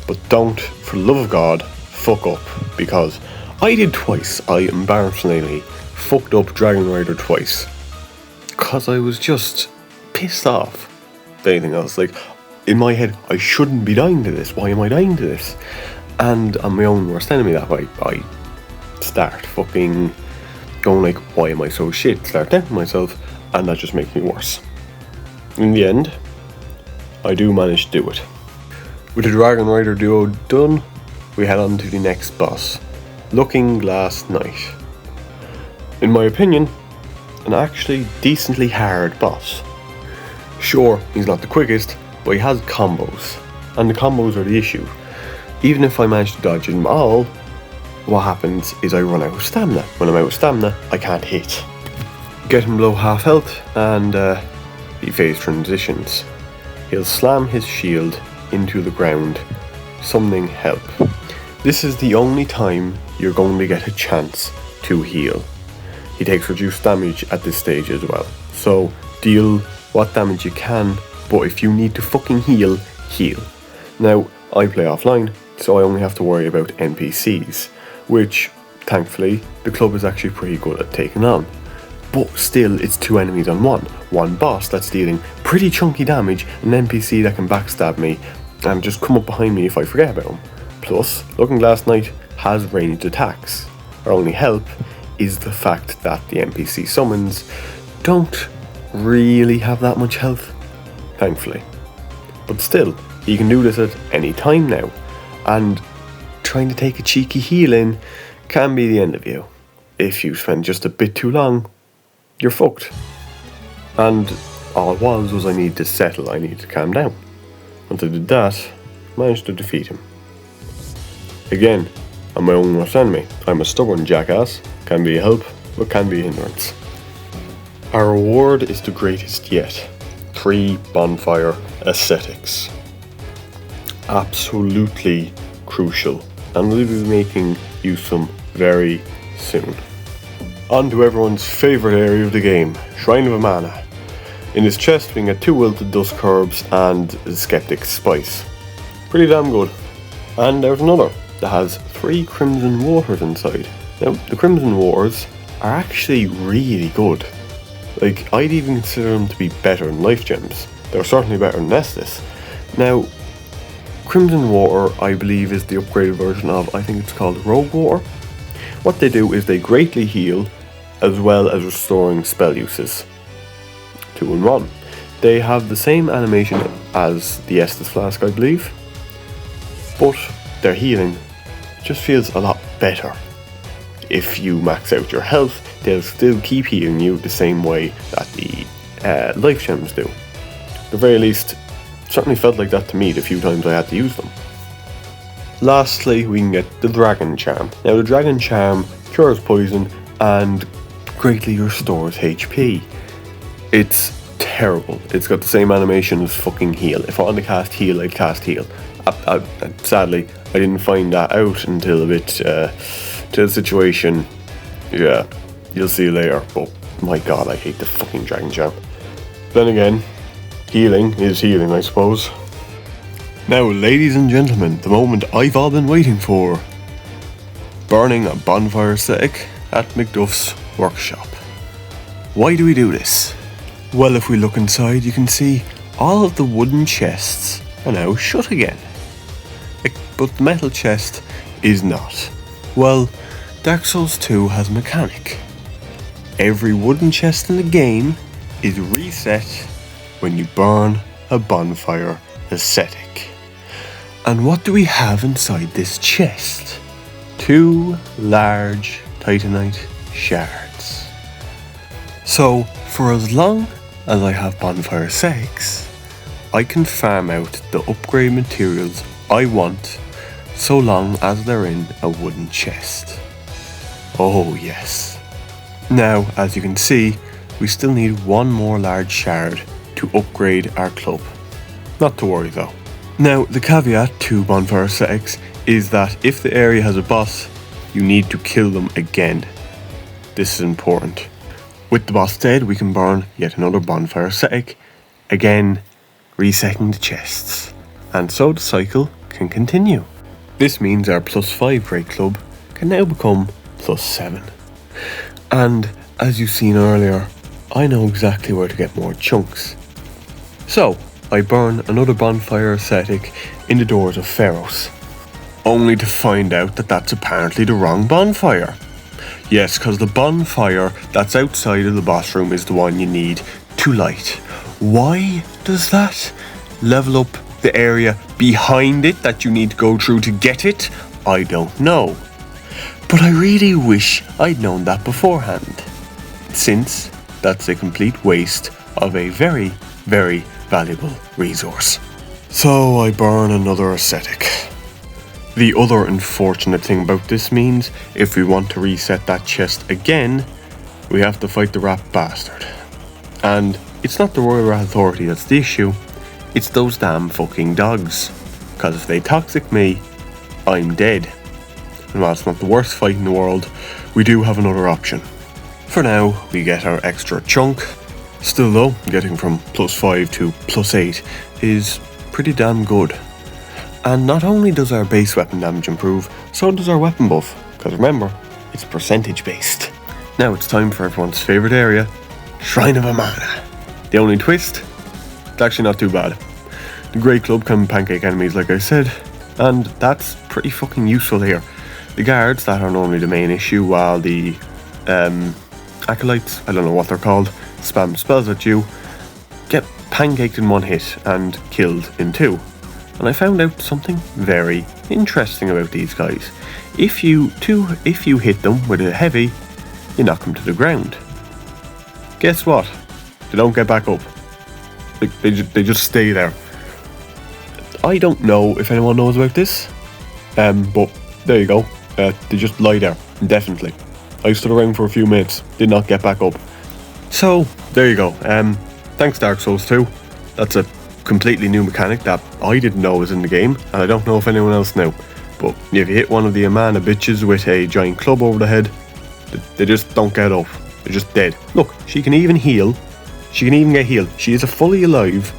But don't, for the love of God, fuck up, because I did twice. I embarrassingly fucked up Dragon Rider twice. Because I was just pissed off. If anything else, like, in my head, I shouldn't be dying to this. Why am I dying to this? And I'm my own worst enemy that way. I start fucking going like, why am I so shit? Start doubting myself, and that just makes me worse. In the end, I do manage to do it. With the Dragon Rider duo done, we head on to the next boss, Looking Glass Knight. In my opinion, an actually decently hard boss. Sure, he's not the quickest, but he has combos, and the combos are the issue. Even if I manage to dodge them all, what happens is I run out of stamina. When I'm out of stamina, I can't hit. Get him below half health, and he phase transitions. He'll slam his shield into the ground, summoning help. This is the only time you're going to get a chance to heal. He takes reduced damage at this stage as well, so deal what damage you can, but if you need to fucking heal, heal. Now, I play offline, so I only have to worry about NPCs, which, thankfully, the club is actually pretty good at taking on. But still, it's two enemies on one. One boss that's dealing pretty chunky damage, an NPC that can backstab me, and just come up behind me if I forget about him. Plus, Looking Glass Knight has ranged attacks. Our only help is the fact that the NPC summons don't really have that much health, thankfully. But still, you can do this at any time now, and trying to take a cheeky heal in can be the end of you. If you spend just a bit too long, you're fucked. And all it was I needed to settle, I needed to calm down. Once I did that, I managed to defeat him. Again, I'm my own worst enemy. I'm a stubborn jackass, can be a help, but can be a hindrance. Our reward is the greatest yet. 3 bonfire ascetics. Absolutely crucial, and we'll be making use of them very soon. On to everyone's favourite area of the game, Shrine of Amana. In this chest we can get 2 wilted dusk herbs and the Skeptic's spice. Pretty damn good. And there's another that has 3 crimson waters inside. Now, the crimson waters are actually really good. Like, I'd even consider them to be better than life gems. They're certainly better than Estus. Now, Crimson Water, I believe, is the upgraded version of, I think it's called Rogue Water. What they do is they greatly heal, as well as restoring spell uses. 2 in 1. They have the same animation as the Estus Flask, I believe, but their healing just feels a lot better. If you max out your health, they'll still keep healing you the same way that the life gems do. At the very least, it certainly felt like that to me the few times I had to use them. Lastly, we can get the Dragon Charm. Now, the Dragon Charm cures poison and greatly restores HP. It's terrible. It's got the same animation as fucking heal. If I want to cast heal, I'd cast heal. Sadly, I didn't find that out until a bit to the situation. Yeah, you'll see later, but my god, I hate the fucking Dragon Charm. Then again, healing is healing, I suppose. Now, ladies and gentlemen, the moment I've all been waiting for. Burning a bonfire ascetic at Macduff's workshop. Why do we do this? Well, if we look inside, you can see all of the wooden chests are now shut again. But the metal chest is not. Well, Dark Souls 2 has a mechanic. Every wooden chest in the game is reset when you burn a bonfire ascetic. And what do we have inside this chest? 2 large Titanite shards. So, for as long as I have bonfire ascetics, I can farm out the upgrade materials I want, so long as they're in a wooden chest. Oh yes. Now, as you can see, we still need 1 more large shard to upgrade our club. Not to worry though. Now, the caveat to bonfire ascetics is that if the area has a boss, you need to kill them again. This is important. With the boss dead, we can burn yet another bonfire ascetic, again resetting the chests. And so the cycle can continue. This means our +5 Great Club can now become +7. And as you've seen earlier, I know exactly where to get more chunks. So, I burn another bonfire ascetic in the doors of Pharos, only to find out that that's apparently the wrong bonfire. Yes, because the bonfire that's outside of the boss room is the one you need to light. Why does that? Level up the area behind it that you need to go through to get it? I don't know. But I really wish I'd known that beforehand, since that's a complete waste of a very, very valuable resource. So I burn another ascetic. The other unfortunate thing about this means if we want to reset that chest again, we have to fight the rat bastard. And it's not the Royal Rat Authority that's the issue, it's those damn fucking dogs. Because if they toxic me, I'm dead. And while it's not the worst fight in the world, we do have another option. For now, we get our extra chunk. Still though, getting from +5 to +8 is pretty damn good. And not only does our base weapon damage improve, so does our weapon buff, because remember, it's percentage based. Now it's time for everyone's favourite area, Shrine of Amana. The only twist? It's actually not too bad. The Great Club can pancake enemies like I said, and that's pretty fucking useful here. The guards, that are normally the main issue, while the acolytes, I don't know what they're called, spam spells at you, get pancaked in one hit and killed in two. And I found out something very interesting about these guys. If you hit them with a heavy, you knock them to the ground. Guess what? They don't get back up. They just stay there. I don't know if anyone knows about this, but there you go. They just lie there indefinitely. I stood around for a few minutes, did not get back up. So there you go. Thanks Dark Souls 2. That's a completely new mechanic that I didn't know was in the game, and I don't know if anyone else knew. But if you hit one of the Amana bitches with a giant club over the head, they just don't get up. They're just dead. Look, she can even heal. She can even get healed. She is fully alive,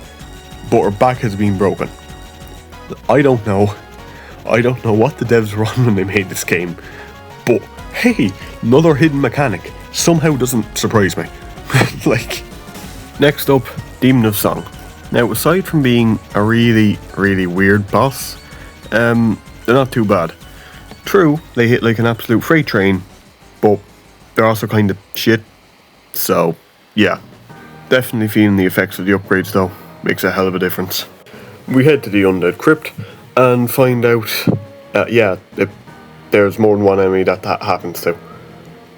but her back has been broken. I don't know what the devs were on when they made this game, but hey, another hidden mechanic somehow doesn't surprise me. Like, next up, Demon of Song. Now, aside from being a really, really weird boss, they're not too bad. True, they hit like an absolute freight train, but they're also kind of shit. So, yeah. Definitely feeling the effects of the upgrades though. Makes a hell of a difference. We head to the Undead Crypt and find out, there's more than one enemy that happens to.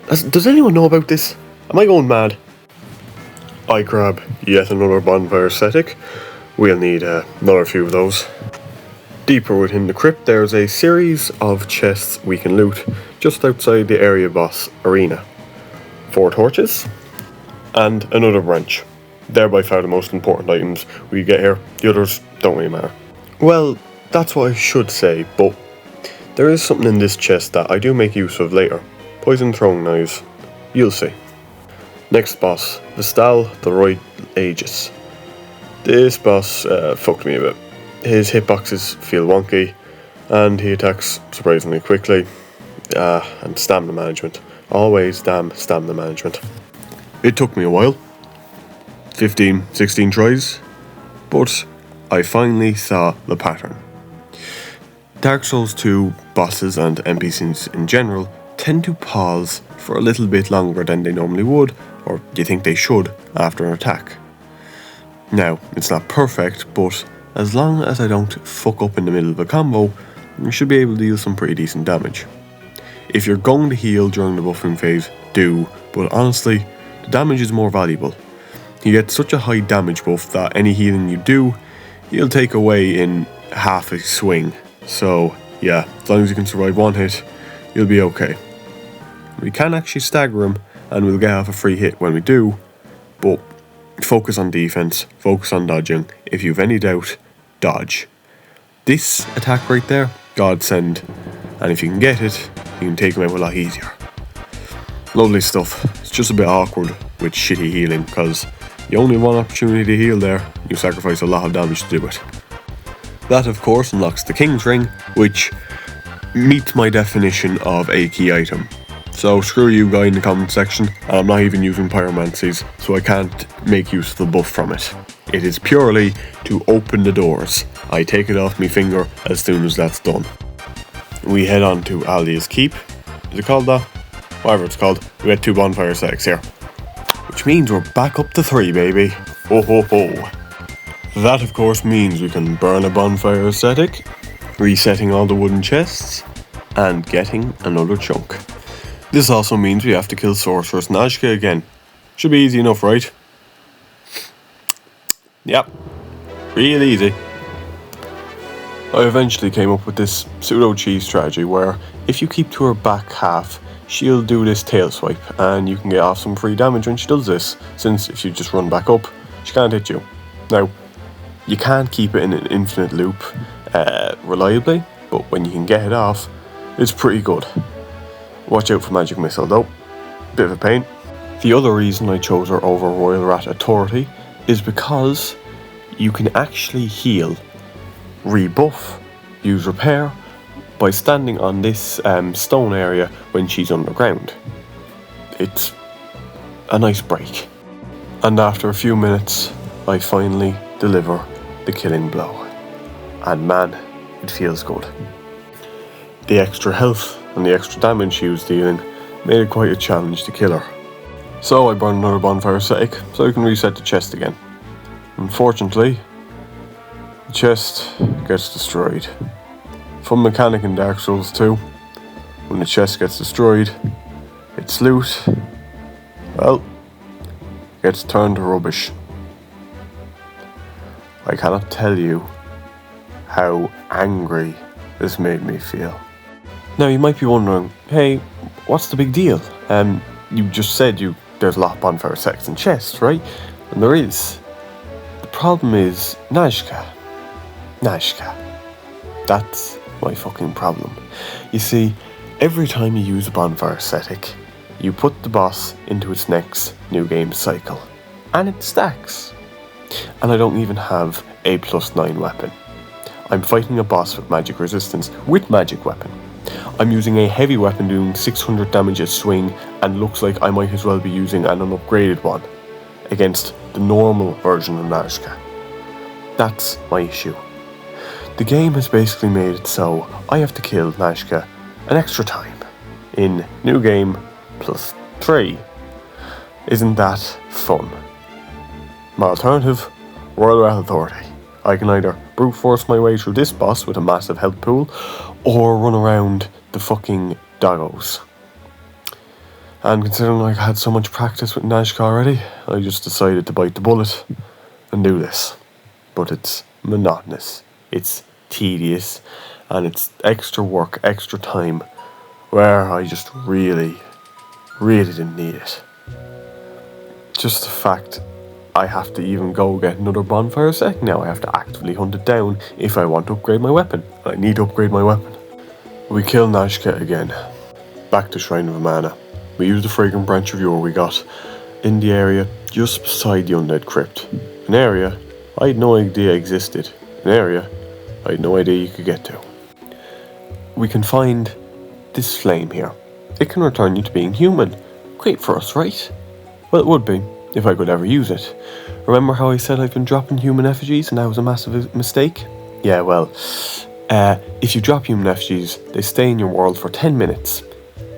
Does anyone know about this? Am I going mad? I grab yet another bonfire ascetic. We'll need another few of those. Deeper within the crypt, there's a series of chests we can loot just outside the area boss arena. 4 torches and another branch. They're by far the most important items we get here. The others don't really matter. Well, that's what I should say, but there is something in this chest that I do make use of later. Poison throwing knives. You'll see. Next boss, Vestal the Royal Aegis. This boss fucked me a bit. His hitboxes feel wonky, and he attacks surprisingly quickly. And stamina management. Always damn stamina management. It took me a while. 15, 16 tries. But I finally saw the pattern. Dark Souls 2 bosses and NPCs in general tend to pause for a little bit longer than they normally would, or you think they should, after an attack. Now, it's not perfect, but as long as I don't fuck up in the middle of a combo, you should be able to deal some pretty decent damage. If you're going to heal during the buffing phase, do, but honestly, the damage is more valuable. You get such a high damage buff that any healing you do, you'll take away in half a swing. So yeah, as long as you can survive one hit, you'll be okay. We can actually stagger him, and we'll get half a free hit when we do, but Focus on defense, focus on dodging. If you've any doubt, dodge. This attack right there, godsend. And if you can get it, you can take him out a lot easier. Lovely stuff. It's just a bit awkward with shitty healing because you only have one opportunity to heal there. You sacrifice a lot of damage to do it. That of course unlocks the King's Ring, which meets my definition of a key item. So screw you guy in the comment section, and I'm not even using pyromancies, so I can't make use of the buff from it. It is purely to open the doors. I take it off my finger as soon as that's done. We head on to Aldia's Keep. Is it called that? Whatever it's called. We get 2 bonfire secs here. Which means we're back up to 3, baby. Ho ho ho. That of course means we can burn a bonfire ascetic, resetting all the wooden chests, and getting another chunk. This also means we have to kill Sorceress Nazca again. Should be easy enough, right? Yep. Real easy. I eventually came up with this pseudo-cheese strategy where if you keep to her back half, she'll do this tail swipe and you can get off some free damage when she does this, since if you just run back up, she can't hit you. Now, you can't keep it in an infinite loop reliably, but when you can get it off, it's pretty good. Watch out for Magic Missile though, bit of a pain. The other reason I chose her over Royal Rat Authority is because you can actually heal, rebuff, use repair by standing on this stone area when she's underground. It's a nice break. And after a few minutes, I finally deliver the killing blow. And man, it feels good. The extra health and the extra damage she was dealing made it quite a challenge to kill her. So I burned another bonfire ascetic so I can reset the chest again. Unfortunately, the chest gets destroyed. Fun mechanic in Dark Souls 2. When the chest gets destroyed, its loot, well, gets turned to rubbish. I cannot tell you how angry this made me feel. Now you might be wondering, hey, what's the big deal? You just said there's a lot of bonfire ascetics in chests, right? And there is. The problem is Nazca. That's my fucking problem. You see, every time you use a bonfire ascetic, you put the boss into its next new game cycle. And it stacks. And I don't even have a +9 weapon. I'm fighting a boss with magic resistance with magic weapon. I'm using a heavy weapon doing 600 damage a swing and looks like I might as well be using an unupgraded one against the normal version of Nazca. That's my issue. The game has basically made it so I have to kill Nazca an extra time in new game +3. Isn't that fun? My alternative, Royal Rat Authority. I can either brute force my way through this boss with a massive health pool, or run around the fucking doggos. And considering I had so much practice with Nazca already, I just decided to bite the bullet and do this. But it's monotonous, it's tedious, and it's extra work, extra time, where I just really didn't need it. Just the fact I have to even go get another bonfire sec. Now I have to actively hunt it down if I want to upgrade my weapon. I need to upgrade my weapon. We kill Nazca again. Back to Shrine of Amana. We use the fragrant branch of yore we got in the area just beside the Undead Crypt. An area I had no idea existed. An area I had no idea you could get to. We can find this flame here. It can return you to being human. Great for us, right? Well, it would be, if I could ever use it. Remember how I said I've been dropping human effigies and that was a massive mistake? Yeah, well, if you drop human effigies, they stay in your world for 10 minutes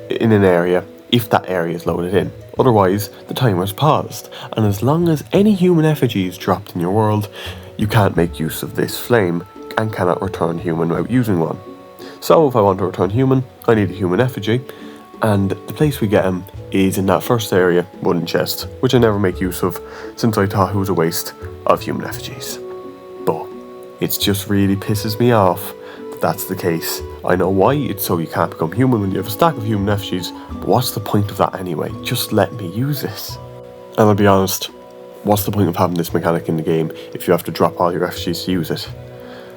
in an area, if that area is loaded in. Otherwise, the timer's paused, and as long as any human effigy is dropped in your world, you can't make use of this flame and cannot return human without using one. So if I want to return human, I need a human effigy, and the place we get him is in that first area, wooden chest, which I never make use of since I thought it was a waste of human effigies. But it just really pisses me off that that's the case. I know why, it's so you can't become human when you have a stack of human effigies, but what's the point of that anyway? Just let me use it. And I'll be honest, what's the point of having this mechanic in the game if you have to drop all your effigies to use it?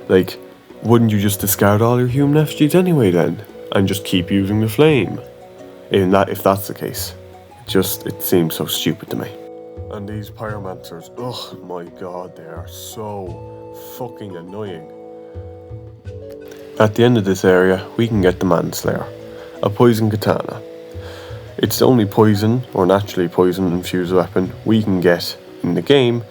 Like, wouldn't you just discard all your human effigies anyway then, and just keep using the flame? If that's the case, it seems so stupid to me. And these pyromancers, oh my god, they are so fucking annoying. At the end of this area, we can get the Manslayer, a poison katana. It's the only poison, or naturally poison infused weapon we can get in the game,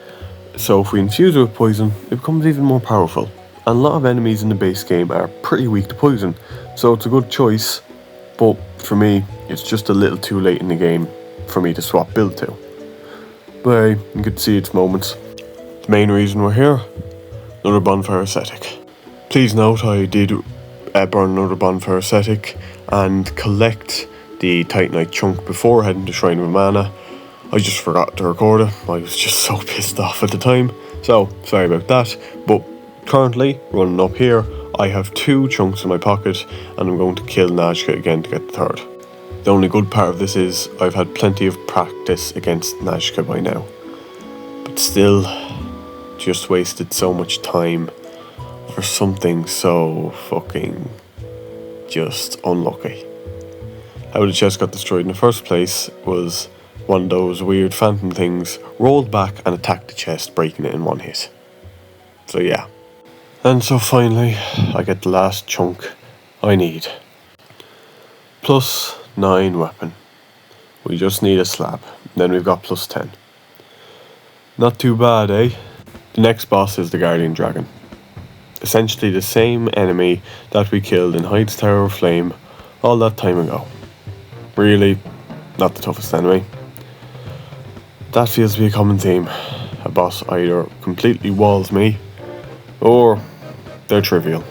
so if we infuse it with poison, it becomes even more powerful. And a lot of enemies in the base game are pretty weak to poison, so it's a good choice, but for me, it's just a little too late in the game for me to swap build to. But hey, you can see its moments. The main reason we're here, another bonfire ascetic. Please note I did burn another bonfire ascetic and collect the Titanite chunk before heading to Shrine of Mana. I just forgot to record it. I was just so pissed off at the time, so sorry about that. But currently, running up here, I have 2 chunks in my pocket and I'm going to kill Nazca again to get the 3rd. The only good part of this is I've had plenty of practice against Nazca by now. But still, just wasted so much time for something so fucking just unlucky. How the chest got destroyed in the first place was one of those weird phantom things rolled back and attacked the chest, breaking it in one hit. So yeah. And so finally, I get the last chunk I need. Plus 9 weapon. We just need a slab. Then we've got plus 10. Not too bad, eh? The next boss is the Guardian Dragon. Essentially the same enemy that we killed in Hyde's Tower of Flame all that time ago. Really, not the toughest enemy. That feels to be a common theme. A boss either completely walls me, or they're trivial.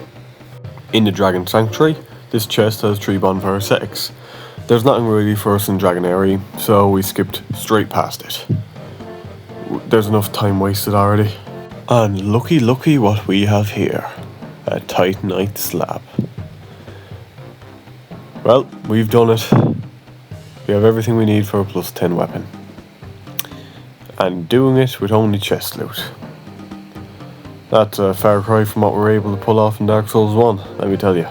In the Dragon Sanctuary, this chest has 3 bonfire ascetics. There's nothing really for us in Dragonary, so we skipped straight past it. There's enough time wasted already. And looky what we have here. A Titanite slab. Well, we've done it. We have everything we need for a plus 10 weapon. And doing it with only chest loot. That's a far cry from what we were able to pull off in Dark Souls 1, let me tell you.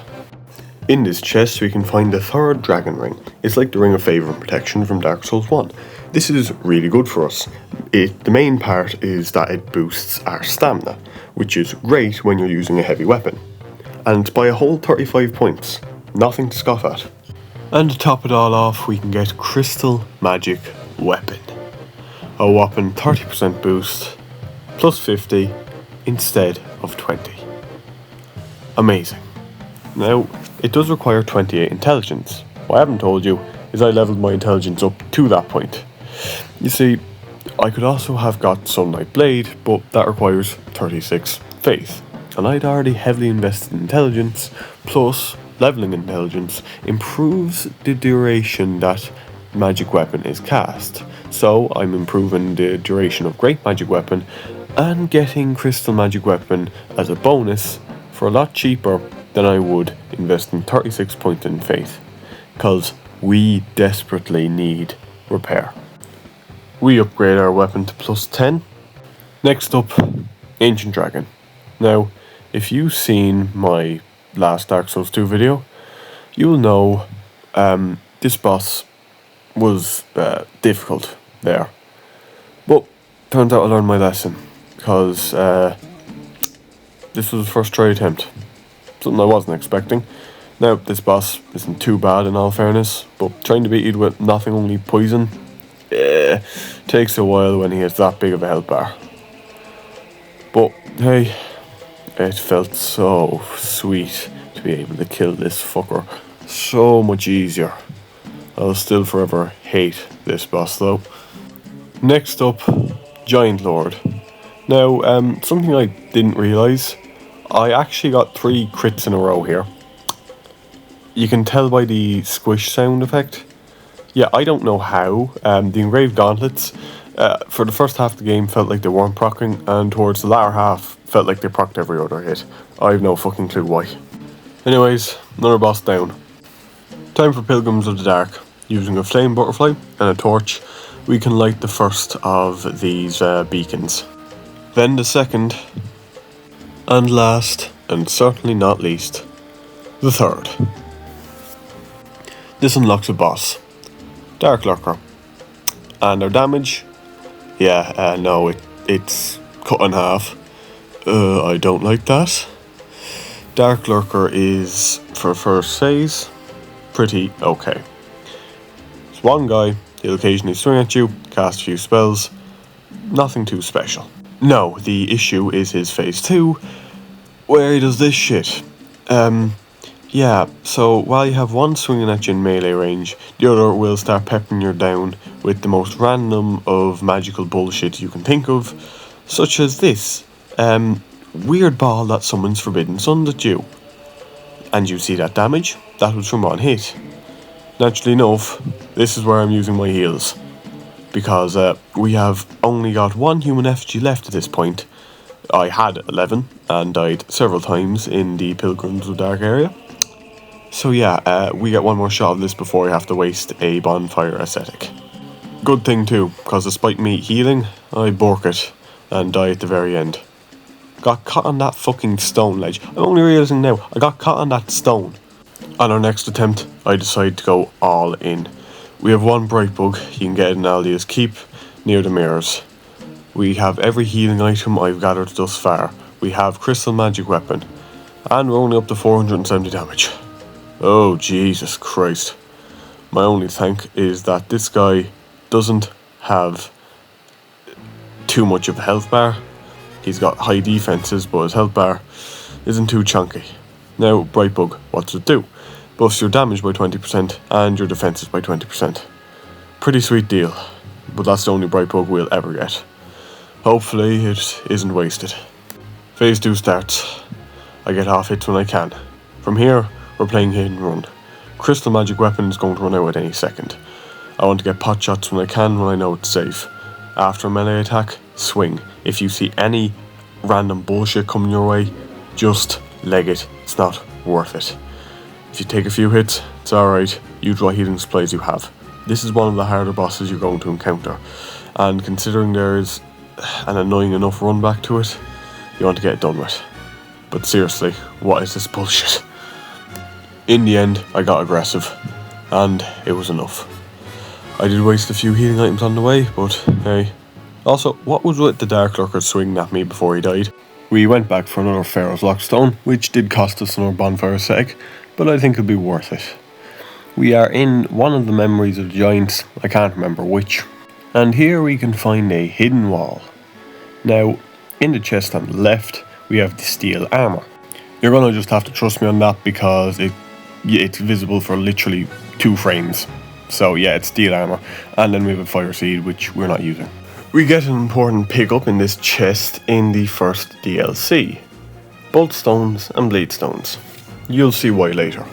In this chest we can find the 3rd Dragon Ring. It's like the Ring of Favour and Protection from Dark Souls 1. This is really good for us. The main part is that it boosts our stamina, which is great when you're using a heavy weapon. And by a whole 35 points, nothing to scoff at. And to top it all off, we can get Crystal Magic Weapon. A whopping 30% boost, plus 50, instead of 20. Amazing. Now, it does require 28 intelligence. What I haven't told you is I leveled my intelligence up to that point. You see, I could also have got Sunlight Blade, but that requires 36 faith. And I'd already heavily invested in intelligence, plus leveling intelligence improves the duration that magic weapon is cast. So I'm improving the duration of Great Magic Weapon and getting Crystal Magic Weapon as a bonus for a lot cheaper than I would invest in 36 points in faith, because we desperately need repair. We upgrade our weapon to plus 10. Next up, Ancient Dragon. Now, if you've seen my last Dark Souls 2 video, you'll know this boss was difficult there. But turns out I learned my lesson, because this was the first try attempt. Something I wasn't expecting. Now, this boss isn't too bad in all fairness, but trying to beat it with nothing only poison, takes a while when he has that big of a health bar. But hey, it felt so sweet to be able to kill this fucker so much easier. I'll still forever hate this boss though. Next up, Giant Lord. Now, something I didn't realise, I actually got 3 crits in a row here. You can tell by the squish sound effect. Yeah, I don't know how. The engraved gauntlets, for the first half of the game, felt like they weren't proccing, and towards the latter half, felt like they procced every other hit. I have no fucking clue why. Anyways, another boss down. Time for Pilgrims of the Dark. Using a flame butterfly and a torch, we can light the first of these beacons. Then the second, and last, and certainly not least, the third. This unlocks a boss, Dark Lurker, and our damage, no, it's cut in half. I don't like that. Dark Lurker is, for first phase, pretty okay. It's one guy, he'll occasionally swing at you, cast a few spells, nothing too special. No, the issue is his phase 2, where he does this shit. So while you have one swinging at you in melee range, the other will start peppering you down with the most random of magical bullshit you can think of, such as this. Weird ball that summons Forbidden Suns at you. And you see that damage? That was from one hit. Naturally enough, this is where I'm using my heals. Because we have only got one human effigy left at this point. I had 11 and died several times in the Pilgrims of Dark area. So we get one more shot of this before we have to waste a bonfire ascetic. Good thing too, because despite me healing, I bork it and die at the very end. Got caught on that fucking stone ledge. I'm only realising now, I got caught on that stone. On our next attempt, I decide to go all in. We have one bright bug you can get in Aldia's Keep, near the mirrors. We have every healing item I've gathered thus far. We have Crystal Magic Weapon, and we're only up to 470 damage. Oh Jesus Christ. My only thank is that this guy doesn't have too much of a health bar. He's got high defenses, but his health bar isn't too chunky. Now, Bright Bug, what does it do? Buffs your damage by 20% and your defenses by 20%. Pretty sweet deal, but that's the only Bright Bug we'll ever get. Hopefully it isn't wasted. Phase 2 starts. I get half hits when I can. From here, we're playing hit and run. Crystal Magic Weapon is going to run out at any second. I want to get pot shots when I can when I know it's safe. After a melee attack, swing. If you see any random bullshit coming your way, just leg it. It's not worth it. If you take a few hits, it's alright. Use what healing supplies you have. This is one of the harder bosses you're going to encounter. And considering there's an annoying enough run back to it, you want to get it done with. But seriously, what is this bullshit? In the end, I got aggressive. And it was enough. I did waste a few healing items on the way, but hey. Also, what was with the Dark Lurker swinging at me before he died? We went back for another Pharaoh's Lockstone, which did cost us another bonfire ascetic, but I think it'll be worth it. We are in one of the memories of the giants, I can't remember which, and here we can find a hidden wall. Now, in the chest on the left, we have the steel armour. You're gonna just have to trust me on that because it's visible for literally 2 frames. So yeah, it's steel armour, and then we have a fire seed, which we're not using. We get an important pickup in this chest in the first DLC. Bolt stones and blade stones. You'll see why later.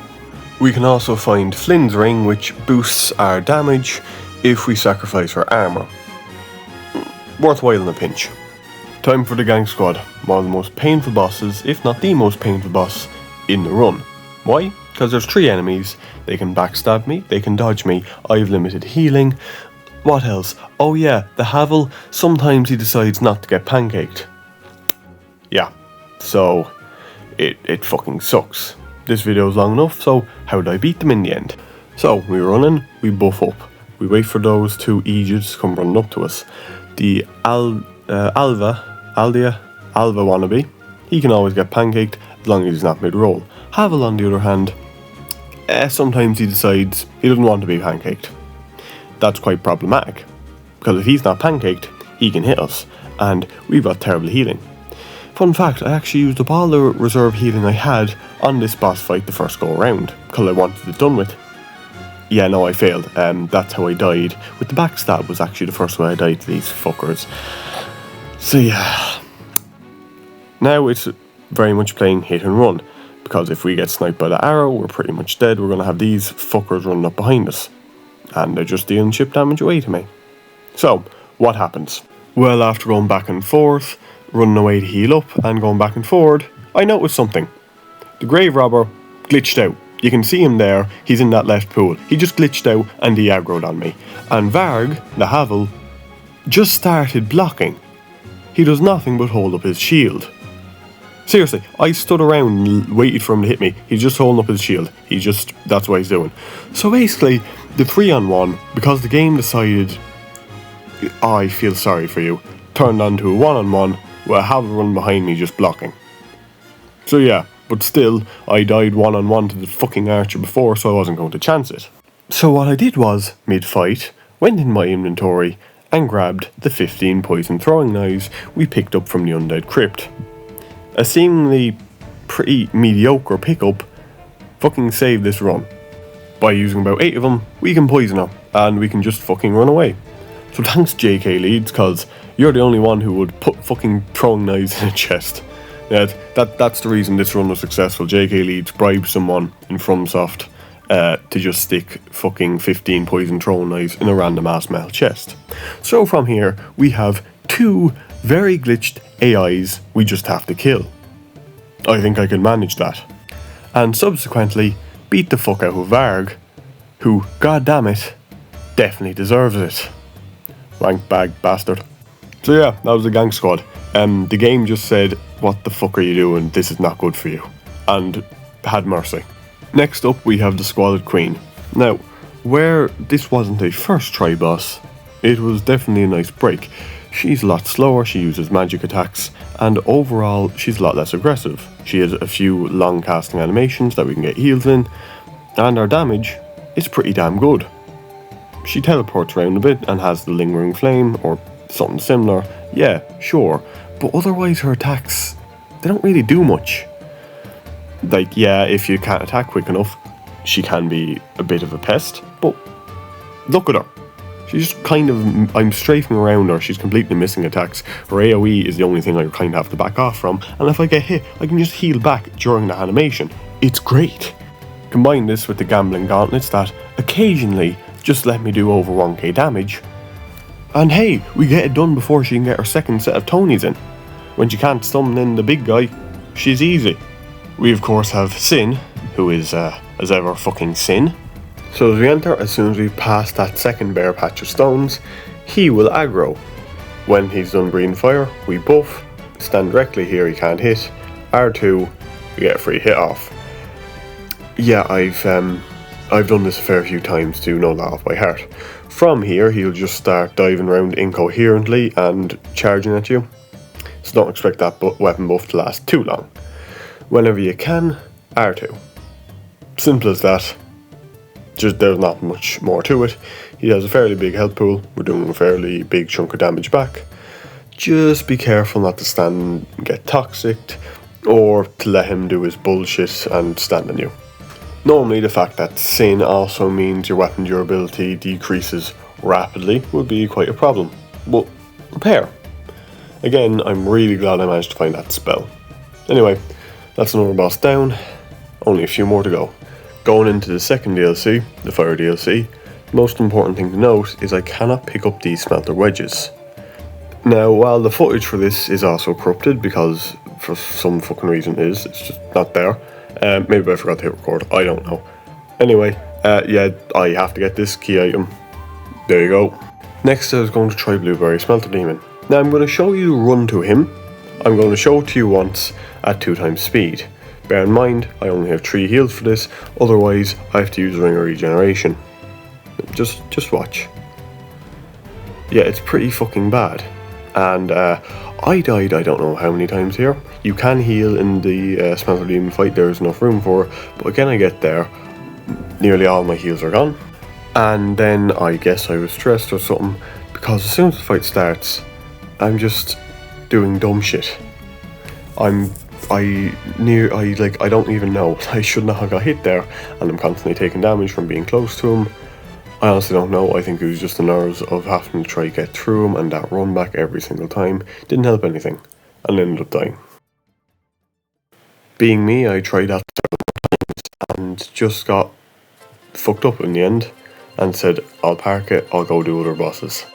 We can also find Flynn's ring, which boosts our damage if we sacrifice our armour. Worthwhile in a pinch. Time for the Gang Squad, one of the most painful bosses, if not the most painful boss, in the run. Why? Because there's 3 enemies, they can backstab me, they can dodge me, I've limited healing. What else? Oh yeah, the Havel, sometimes he decides not to get pancaked. Yeah, so it fucking sucks. This video is long enough, so how did I beat them in the end? So, we run in, we buff up. We wait for those 2 Aegids to come running up to us. The Alva wannabe, he can always get pancaked as long as he's not mid-roll. Havel, on the other hand, sometimes he decides he doesn't want to be pancaked. That's quite problematic, because if he's not pancaked, he can hit us, and we've got terrible healing. Fun fact, I actually used up all the reserve healing I had on this boss fight the first go around, because I wanted it done with. Yeah, no, I failed, that's how I died. With the backstab was actually the first way I died to these fuckers. So yeah. Now it's very much playing hit and run, because if we get sniped by the arrow, we're pretty much dead. We're going to have these fuckers running up behind us. And they're just dealing chip damage away to me. So, what happens? Well, after going back and forth, running away to heal up, and going back and forward, I noticed something. The Grave Robber glitched out. You can see him there, he's in that left pool. He just glitched out and he aggroed on me. And Varg, the Havel, just started blocking. He does nothing but hold up his shield. Seriously, I stood around and waited for him to hit me. He's just holding up his shield. That's what he's doing. So basically, the 3-on-1, because the game decided, I feel sorry for you, turned on to a 1-on-1 with a Havel run behind me just blocking. So yeah, but still, I died 1-on-1 to the fucking archer before, so I wasn't going to chance it. So what I did was, mid-fight, went in my inventory and grabbed the 15 poison throwing knives we picked up from the Undead Crypt. A seemingly pretty mediocre pickup fucking saved this run. By using about 8 of them, we can poison her, and we can just fucking run away. So thanks JK Leeds, cause you're the only one who would put fucking throwing knives in a chest. Yeah, that's the reason this run was successful. JK Leeds bribed someone in FromSoft to just stick fucking 15 poison throwing knives in a random ass metal chest. So from here, we have 2 very glitched AIs we just have to kill. I think I can manage that. And subsequently, beat the fuck out of Varg, who, goddammit, definitely deserves it. Rank bag bastard. So yeah, that was the gang squad. The game just said, what the fuck are you doing? This is not good for you. And had mercy. Next up, we have the Squalid Queen. Now, where this wasn't a first try boss, it was definitely a nice break. She's a lot slower, she uses magic attacks, and overall, she's a lot less aggressive. She has a few long casting animations that we can get heals in, and her damage is pretty damn good. She teleports around a bit and has the lingering flame, or something similar. Yeah, sure, but otherwise her attacks, they don't really do much. Like, yeah, if you can't attack quick enough, she can be a bit of a pest, but look at her. She's just kind of, I'm strafing around her, she's completely missing attacks. Her AoE is the only thing I kind of have to back off from, and if I get hit, I can just heal back during the animation. It's great. Combine this with the Gambling Gauntlets that occasionally just let me do over 1k damage, and hey, we get it done before she can get her second set of Tonys in. When she can't summon in the big guy, she's easy. We of course have Sin, who is, as ever, fucking Sin. So as we enter, as soon as we pass that second bare patch of stones, he will aggro. When he's done breathing fire, we buff, stand directly here, he can't hit, R2, we get a free hit off. Yeah, I've done this a fair few times to know that off by heart. From here, he'll just start diving around incoherently and charging at you. So don't expect that weapon buff to last too long. Whenever you can, R2. Simple as that. Just there's not much more to it. He has a fairly big health pool. We're doing a fairly big chunk of damage back. Just be careful not to stand and get toxic, or to let him do his bullshit and stand on you. Normally, the fact that Sin also means your weapon durability decreases rapidly would be quite a problem, but repair. Again, I'm really glad I managed to find that spell. Anyway, that's another boss down, only a few more to go. Going into the second DLC, the Fire DLC, the most important thing to note is I cannot pick up these smelter wedges. Now, while the footage for this is also corrupted, because for some fucking reason it's just not there. Maybe I forgot to hit record, I don't know. Anyway, yeah, I have to get this key item. There you go. Next I was going to try Blueberry Smelter Demon. Now I'm going to show you the run to him. I'm going to show it to you once at 2 times speed. Bear in mind, I only have 3 heals for this, otherwise I have to use Ring of Regeneration. Just watch. Yeah, it's pretty fucking bad. And I died I don't know how many times here. You can heal in the Smelter Demon fight, there's enough room for it, but again I get there, nearly all my heals are gone. And then I guess I was stressed or something, because as soon as the fight starts, I'm just doing dumb shit. I don't even know. I should not have got hit there, and I'm constantly taking damage from being close to him. I honestly don't know. I think it was just the nerves of having to try to get through him, and that run back every single time didn't help anything, and I ended up dying. Being me, I tried that several times and just got fucked up in the end, and said, I'll park it, I'll go do other bosses.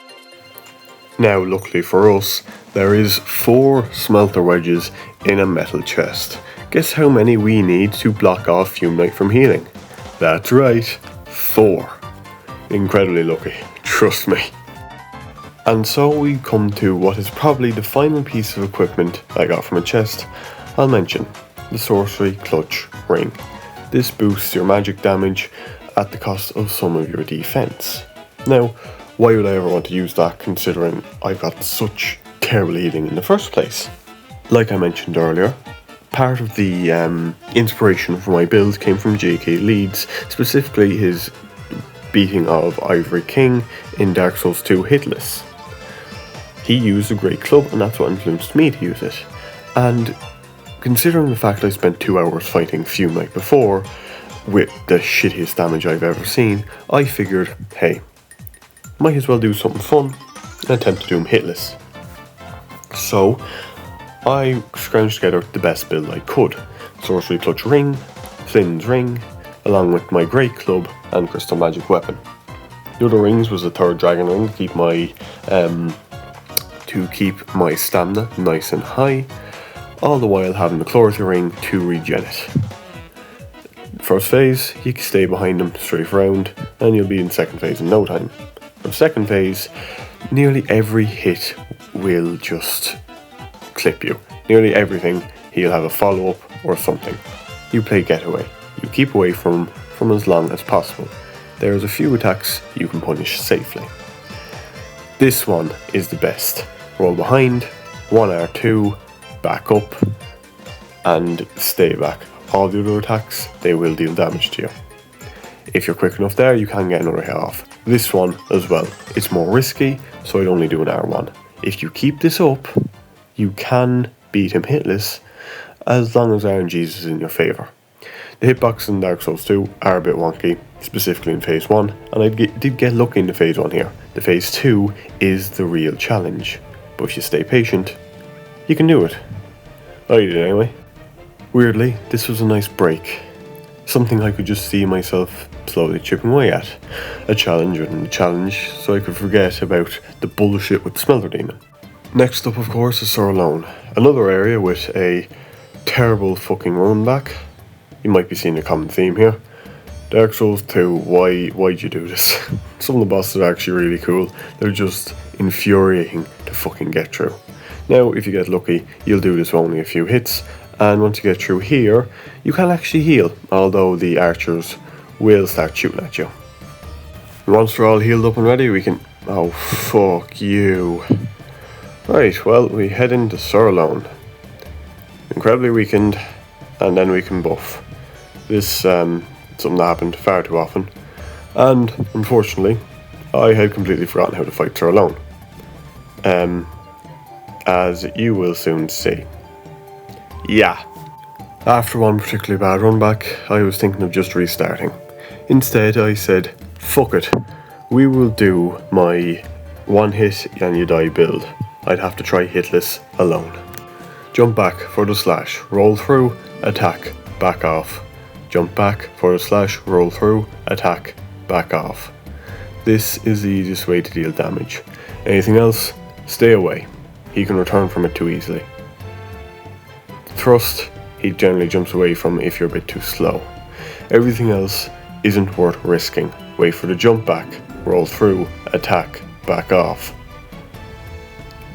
Now, luckily for us, there is 4 smelter wedges in a metal chest. Guess how many we need to block off Fume Knight from healing? That's right, 4. Incredibly lucky, trust me. And so we come to what is probably the final piece of equipment I got from a chest. I'll mention the Sorcery Clutch Ring. This boosts your magic damage at the cost of some of your defense. Now, why would I ever want to use that considering I got such terrible healing in the first place? Like I mentioned earlier, part of the inspiration for my build came from J.K. Leeds, specifically his beating of Ivory King in Dark Souls 2 Hitless. He used a great club and that's what influenced me to use it. And considering the fact I spent 2 hours fighting Fume Knight before, with the shittiest damage I've ever seen, I figured, hey, might as well do something fun and attempt to do him hitless. So, I scrounged together the best build I could. Sorcery Clutch Ring, Flynn's Ring, along with my Great Club and Crystal Magic Weapon. The other rings was a third Dragon Ring to keep my stamina nice and high, all the while having the Chlorothy Ring to regen it. First phase, you can stay behind him strafe round, and you'll be in second phase in no time. For second phase, nearly every hit will just clip you. Nearly everything, he'll have a follow-up or something. You play Getaway. You keep away from as long as possible. There's a few attacks you can punish safely. This one is the best. Roll behind, 1R2, back up, and stay back. All the other attacks, they will deal damage to you. If you're quick enough there, you can get another hit off. This one as well. It's more risky, so I'd only do an R1. If you keep this up, you can beat him hitless, as long as RNGs is in your favour. The hitboxes in Dark Souls 2 are a bit wonky, specifically in Phase 1, and I did get lucky in the Phase 1 here. The Phase 2 is the real challenge, but if you stay patient, you can do it. I did anyway. Weirdly, this was a nice break. Something I could just see myself slowly chipping away at. A challenge within a challenge, so I could forget about the bullshit with the Smelter Demon. Next up, of course, is Soralone. Another area with a terrible fucking run back. You might be seeing a common theme here. Dark Souls 2, why'd you do this? Some of the bosses are actually really cool. They're just infuriating to fucking get through. Now, if you get lucky, you'll do this with only a few hits, and once you get through here, you can actually heal, although the archers will start shooting at you. Once we're all healed up and ready, we can... Oh, fuck you. Right, well, we head into Soralone. Incredibly weakened, and then we can buff. This something that happened far too often, and unfortunately, I had completely forgotten how to fight Soralone. As you will soon see. Yeah. After one particularly bad run back, I was thinking of just restarting. Instead, I said, fuck it, we will do my one hit and you die build. I'd have to try hitless alone. Jump back for the slash, roll through, attack, back off. Jump back for the slash, roll through, attack, back off. This is the easiest way to deal damage. Anything else, stay away. He can return from it too easily. Thrust, he generally jumps away from if you're a bit too slow. Everything else isn't worth risking. Wait for the jump back, roll through, attack, back off.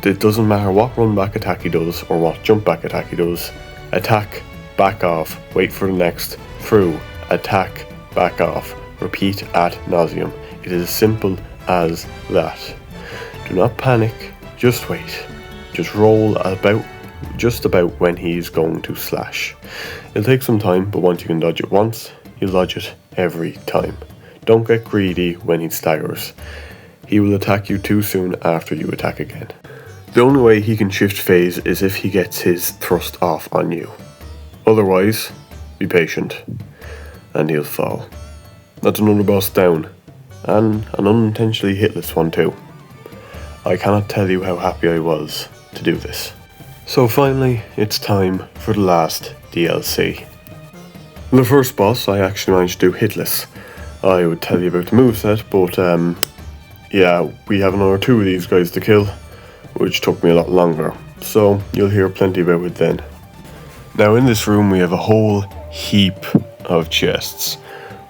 It doesn't matter what run back attack he does or what jump back attack he does. Attack, back off, wait for the next, through, attack, back off. Repeat ad nauseum. It is as simple as that. Do not panic, just wait. Just roll just about when he's going to slash. It'll take some time, but once you can dodge it once, you'll dodge it every time. Don't get greedy when he staggers. He will attack you too soon after you attack again. The only way he can shift phase is if he gets his thrust off on you. Otherwise, be patient, and he'll fall. That's another boss down, and an unintentionally hitless one too. I cannot tell you how happy I was to do this. So finally, it's time for the last DLC. The first boss I actually managed to do hitless. I would tell you about the moveset, but yeah, we have another 2 of these guys to kill, which took me a lot longer, so you'll hear plenty about it then. Now in this room we have a whole heap of chests.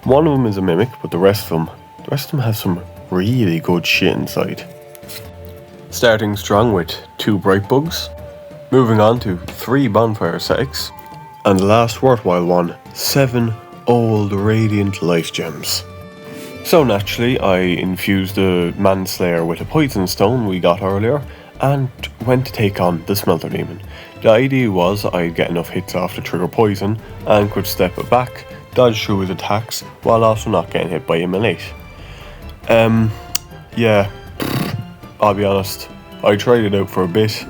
One of them is a mimic, but the rest of them have some really good shit inside. Starting strong with 2 bright bugs, moving on to 3 bonfire ascetics, and the last worthwhile one, 7 old radiant life gems. So naturally I infused the manslayer with a poison stone we got earlier and went to take on the smelter demon. The idea was I'd get enough hits off to trigger poison and could step it back, dodge through his attacks while also not getting hit by him innate. Yeah, I'll be honest, I tried it out for a bit,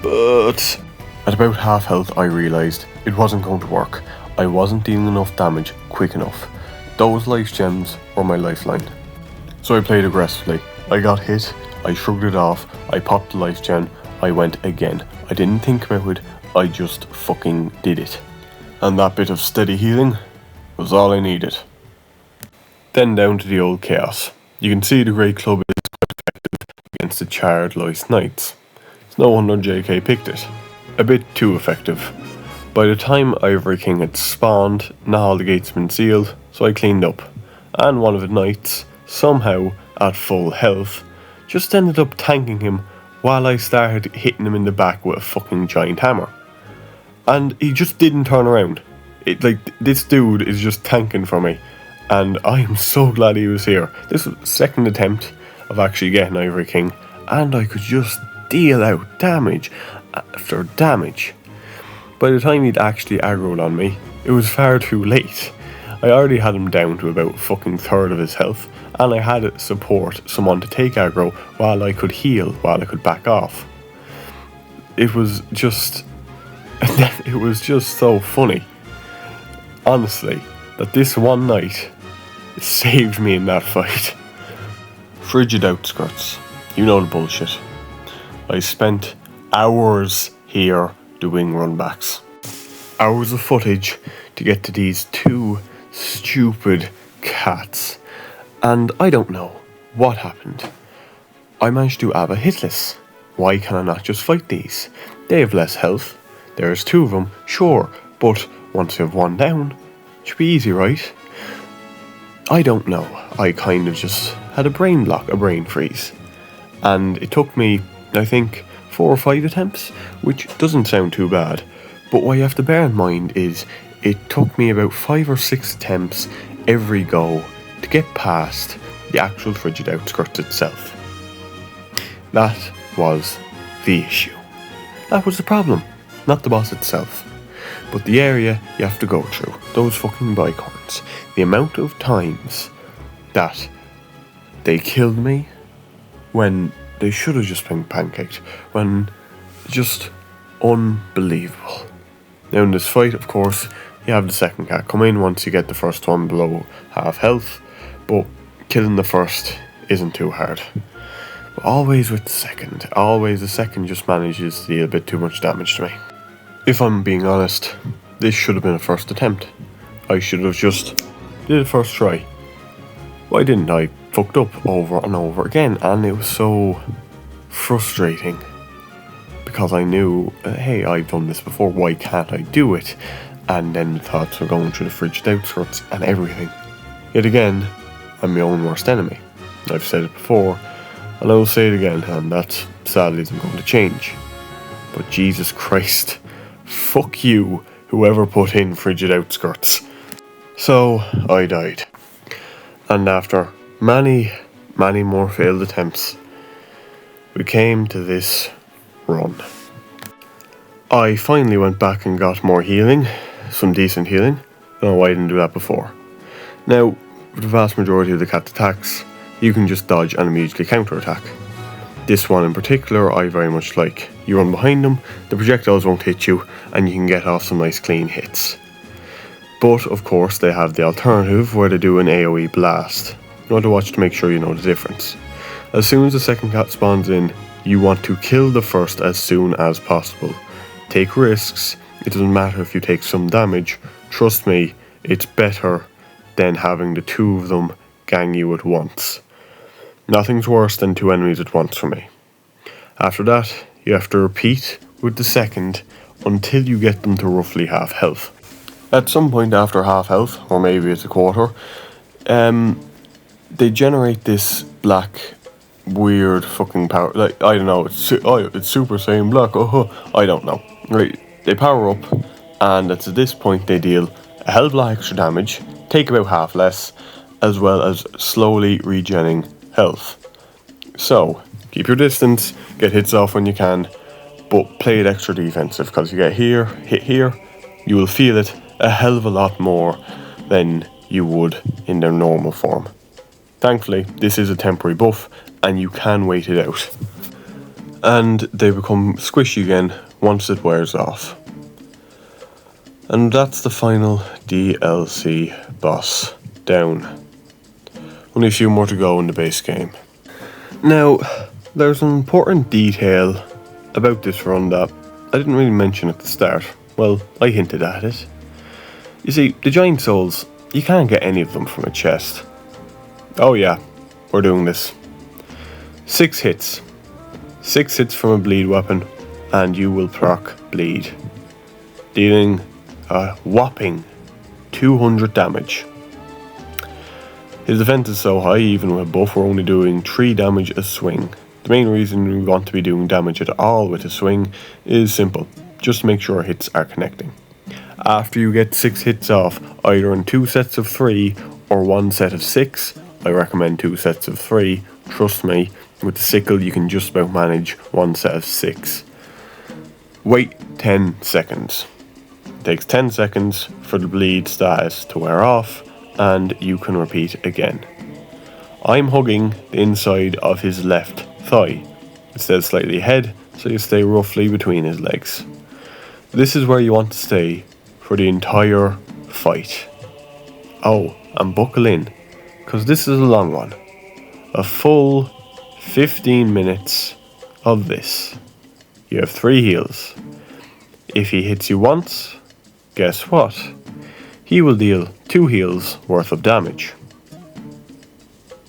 but at about half health I realised it wasn't going to work. I wasn't dealing enough damage quick enough. Those life gems were my lifeline. So I played aggressively. I got hit, I shrugged it off, I popped the life gem, I went again. I didn't think about it, I just fucking did it. And that bit of steady healing was all I needed. Then down to the old chaos. You can see the Great Club is quite effective against the charred Lice Knights. It's no wonder JK picked it. A bit too effective. By the time Ivory King had spawned, not all the gates had been sealed, so I cleaned up. And one of the knights, somehow at full health, just ended up tanking him while I started hitting him in the back with a fucking giant hammer. And he just didn't turn around. This dude is just tanking for me. And I am so glad he was here. This was the second attempt of actually getting Ivory King, and I could just deal out damage after damage. By the time he'd actually aggroed on me, it was far too late. I already had him down to about a fucking third of his health, and I had support someone to take aggro while I could heal, while I could back off. It was just so funny, honestly, that this one night saved me in that fight. Frigid Outskirts. You know the bullshit. I spent hours here doing runbacks. Hours of footage to get to these 2 stupid cats. And I don't know what happened. I managed to have a hitless. Why can I not just fight these? They have less health. There's 2 of them, sure, but once you have 1 down, it should be easy, right? I don't know. I kind of just had a brain block, a brain freeze. And it took me, I think, 4 or 5 attempts, which doesn't sound too bad. But what you have to bear in mind is it took me about 5 or 6 attempts every go to get past the actual Frigid Outskirts itself. That was the issue. That was the problem, not the boss itself. But the area you have to go through, those fucking bicorns, the amount of times that they killed me when they should have just been pancaked, when just unbelievable. Now in this fight, of course, you have the second cat come in once you get the first one below half health, but killing the first isn't too hard. But always with the second, just manages to deal a bit too much damage to me. If I'm being honest, this should have been a first attempt. I should have just did it first try. Why didn't I? Fucked up over and over again, and it was so frustrating. Because I knew, hey, I've done this before, why can't I do it? And then the thoughts were going through the Frigid Outskirts and everything. Yet again, I'm my own worst enemy. I've said it before, and I will say it again, and that sadly isn't going to change. But Jesus Christ, fuck you, whoever put in Frigid Outskirts. So, I died. And after many more failed attempts, we came to this run. I finally went back and got more healing, some decent healing. I don't know why I didn't do that before. Now, with the vast majority of the cat attacks, you can just dodge and immediately counter-attack. This one in particular I very much like. You run behind them, the projectiles won't hit you, and you can get off some nice clean hits. But of course they have the alternative where they do an AoE blast. You want to watch to make sure you know the difference. As soon as the second cat spawns in, you want to kill the first as soon as possible. Take risks, it doesn't matter if you take some damage, trust me, it's better than having the 2 of them gang you at once. Nothing's worse than 2 enemies at once for me. After that, you have to repeat with the second until you get them to roughly half health. At some point after half health, or maybe it's a quarter, they generate this black, weird fucking power. Like, I don't know, it's Super Saiyan Black, I don't know. Right, they power up, and it's at this point they deal a hell of a lot extra damage, take about half less, as well as slowly regenerating health. So, keep your distance, get hits off when you can, but play it extra defensive, because you get hit here, you will feel it a hell of a lot more than you would in their normal form. Thankfully, this is a temporary buff, and you can wait it out. And they become squishy again once it wears off. And that's the final DLC boss down. Only a few more to go in the base game. Now, there's an important detail about this run that I didn't really mention at the start. Well, I hinted at it. You see, the Giant Souls, you can't get any of them from a chest. Oh yeah, we're doing this. 6 hits. 6 hits from a bleed weapon, and you will proc bleed, dealing a whopping 200 damage. His defense is so high, even with a buff, we're only doing 3 damage a swing. The main reason we want to be doing damage at all with a swing is simple, just to make sure our hits are connecting. After you get 6 hits off, either in 2 sets of 3 or 1 set of 6, I recommend 2 sets of 3, trust me, with the sickle you can just about manage 1 set of 6. Wait 10 seconds. It takes 10 seconds for the bleed status to wear off, and you can repeat again. I'm hugging the inside of his left thigh. It says slightly ahead, so you stay roughly between his legs. This is where you want to stay for the entire fight. Oh, and buckle in, because this is a long one. A full 15 minutes of this. You have 3 heals. If he hits you once, guess what? He will deal 2 heals worth of damage.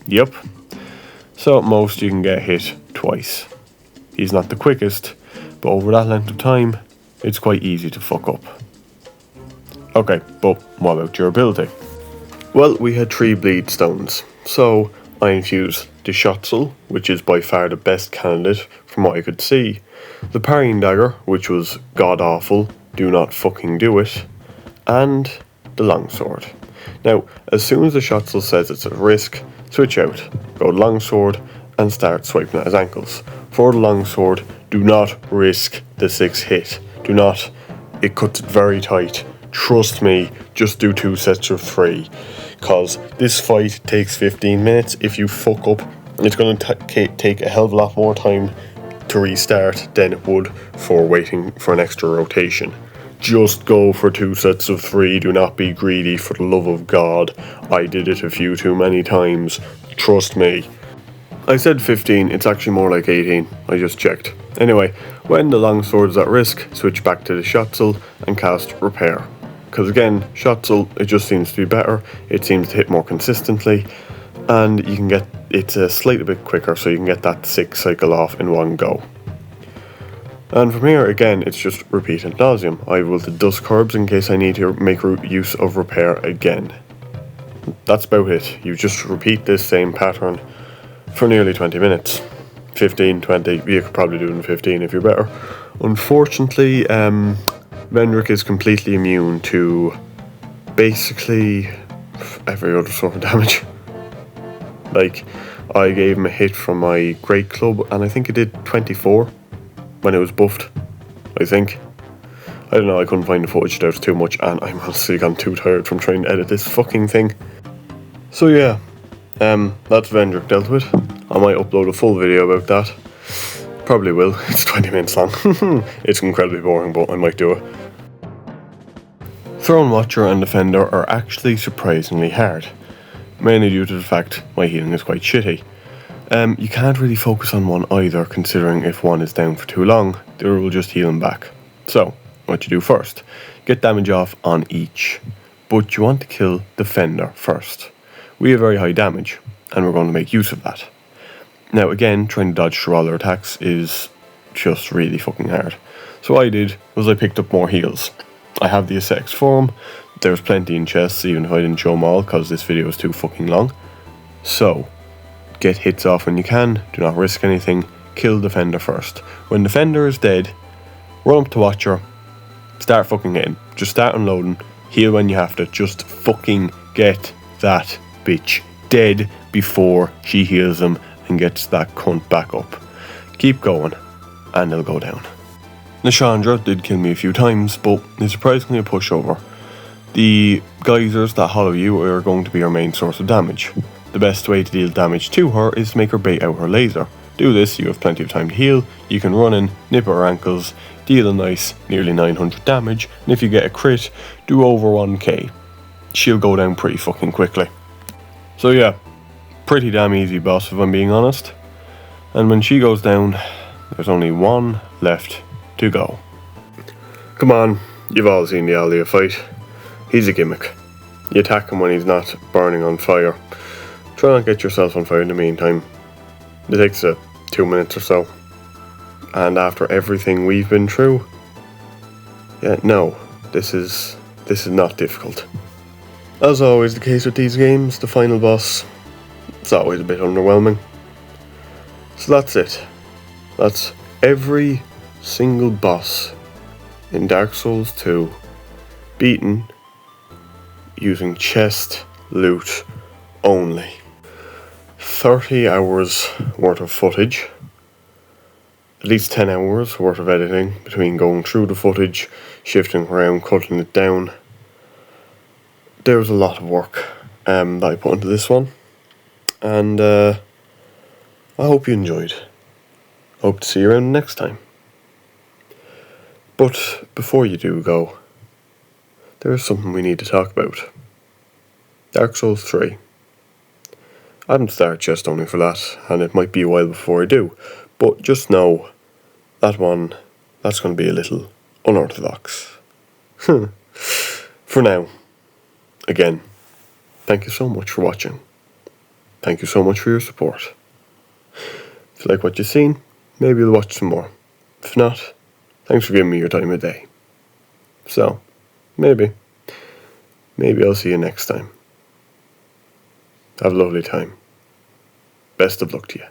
Yep. So at most you can get hit twice. He's not the quickest, but over that length of time, it's quite easy to fuck up. Okay, but what about durability? Well, we had 3 bleed stones, so I infused the Shotzl, which is by far the best candidate from what I could see, the Parrying Dagger, which was god awful, do not fucking do it, and the Longsword. Now, as soon as the Shotzl says it's at risk, switch out, go to Longsword, and start swiping at his ankles. For the Longsword, do not risk the 6 hit. Do not. It cuts it very tight. Trust me, just do 2 sets of 3. Because this fight takes 15 minutes. If you fuck up, it's going to take a hell of a lot more time to restart than it would for waiting for an extra rotation. Just go for 2 sets of 3. Do not be greedy, for the love of God. I did it a few too many times. Trust me. I said 15, it's actually more like 18. I just checked. Anyway, when the Longsword is at risk, switch back to the Shotzl and cast Repair. Because again, Shotzl, it just seems to be better. It seems to hit more consistently. And you can get it's a slightly bit quicker, so you can get that 6 cycle off in one go. And from here, again, it's just repeat ad nauseum. I will the Dusk Curbs in case I need to make use of Repair again. That's about it. You just repeat this same pattern for nearly 20 minutes. 15, 20, you could probably do it in 15 if you're better. Unfortunately, Vendrick is completely immune to basically every other sort of damage. Like, I gave him a hit from my Great Club, and I think it did 24 when it was buffed, I think. I don't know, I couldn't find the footage, there was too much, and I'm honestly gone too tired from trying to edit this fucking thing. So yeah, that's Vendrick dealt with. I might upload a full video about that. Probably will, it's 20 minutes long. It's incredibly boring, but I might do it. Throne Watcher and Defender are actually surprisingly hard, mainly due to the fact my healing is quite shitty. You can't really focus on one either, considering if one is down for too long, the other will just heal him back. So, what you do first, get damage off on each, but you want to kill Defender first. We have very high damage, and we're going to make use of that. Now again, trying to dodge through all their attacks is just really fucking hard. So what I did was I picked up more heals. I have the Ascetics Forum. There's plenty in chests, even if I didn't show them all, because this video is too fucking long. So, get hits off when you can, do not risk anything, kill Defender first. When Defender is dead, run up to Watcher, start fucking hitting. Just start unloading, heal when you have to, just fucking get that bitch dead before she heals him and gets that cunt back up. Keep going, and they'll go down. Nashandra did kill me a few times, but is surprisingly a pushover. The geysers that hollow you are going to be her main source of damage. The best way to deal damage to her is to make her bait out her laser. Do this, you have plenty of time to heal, you can run in, nip at her ankles, deal a nice nearly 900 damage, and if you get a crit, do over 1k. She'll go down pretty fucking quickly. So yeah, pretty damn easy boss if I'm being honest. And when she goes down, there's only one left to go. Come on, you've all seen the Aldia fight. He's a gimmick. You attack him when he's not burning on fire. Try not to get yourself on fire in the meantime. It takes 2 minutes or so. And after everything we've been through, yeah, no, this is not difficult. As always the case with these games, the final boss, it's always a bit underwhelming. So that's it. That's every single boss in Dark Souls 2 beaten using chest loot only. 30 hours worth of footage, at least 10 hours worth of editing between going through the footage, shifting around, cutting it down. There was a lot of work that I put into this one, and I hope you enjoyed. Hope to see you around next time. But before you do go, there is something we need to talk about. Dark Souls 3. I haven't started chest only for that, and it might be a while before I do, but just know that one, that's going to be a little unorthodox. For now, again, thank you so much for watching. Thank you so much for your support. If you like what you've seen, maybe you'll watch some more. If not, thanks for giving me your time of day. So, maybe I'll see you next time. Have a lovely time. Best of luck to you.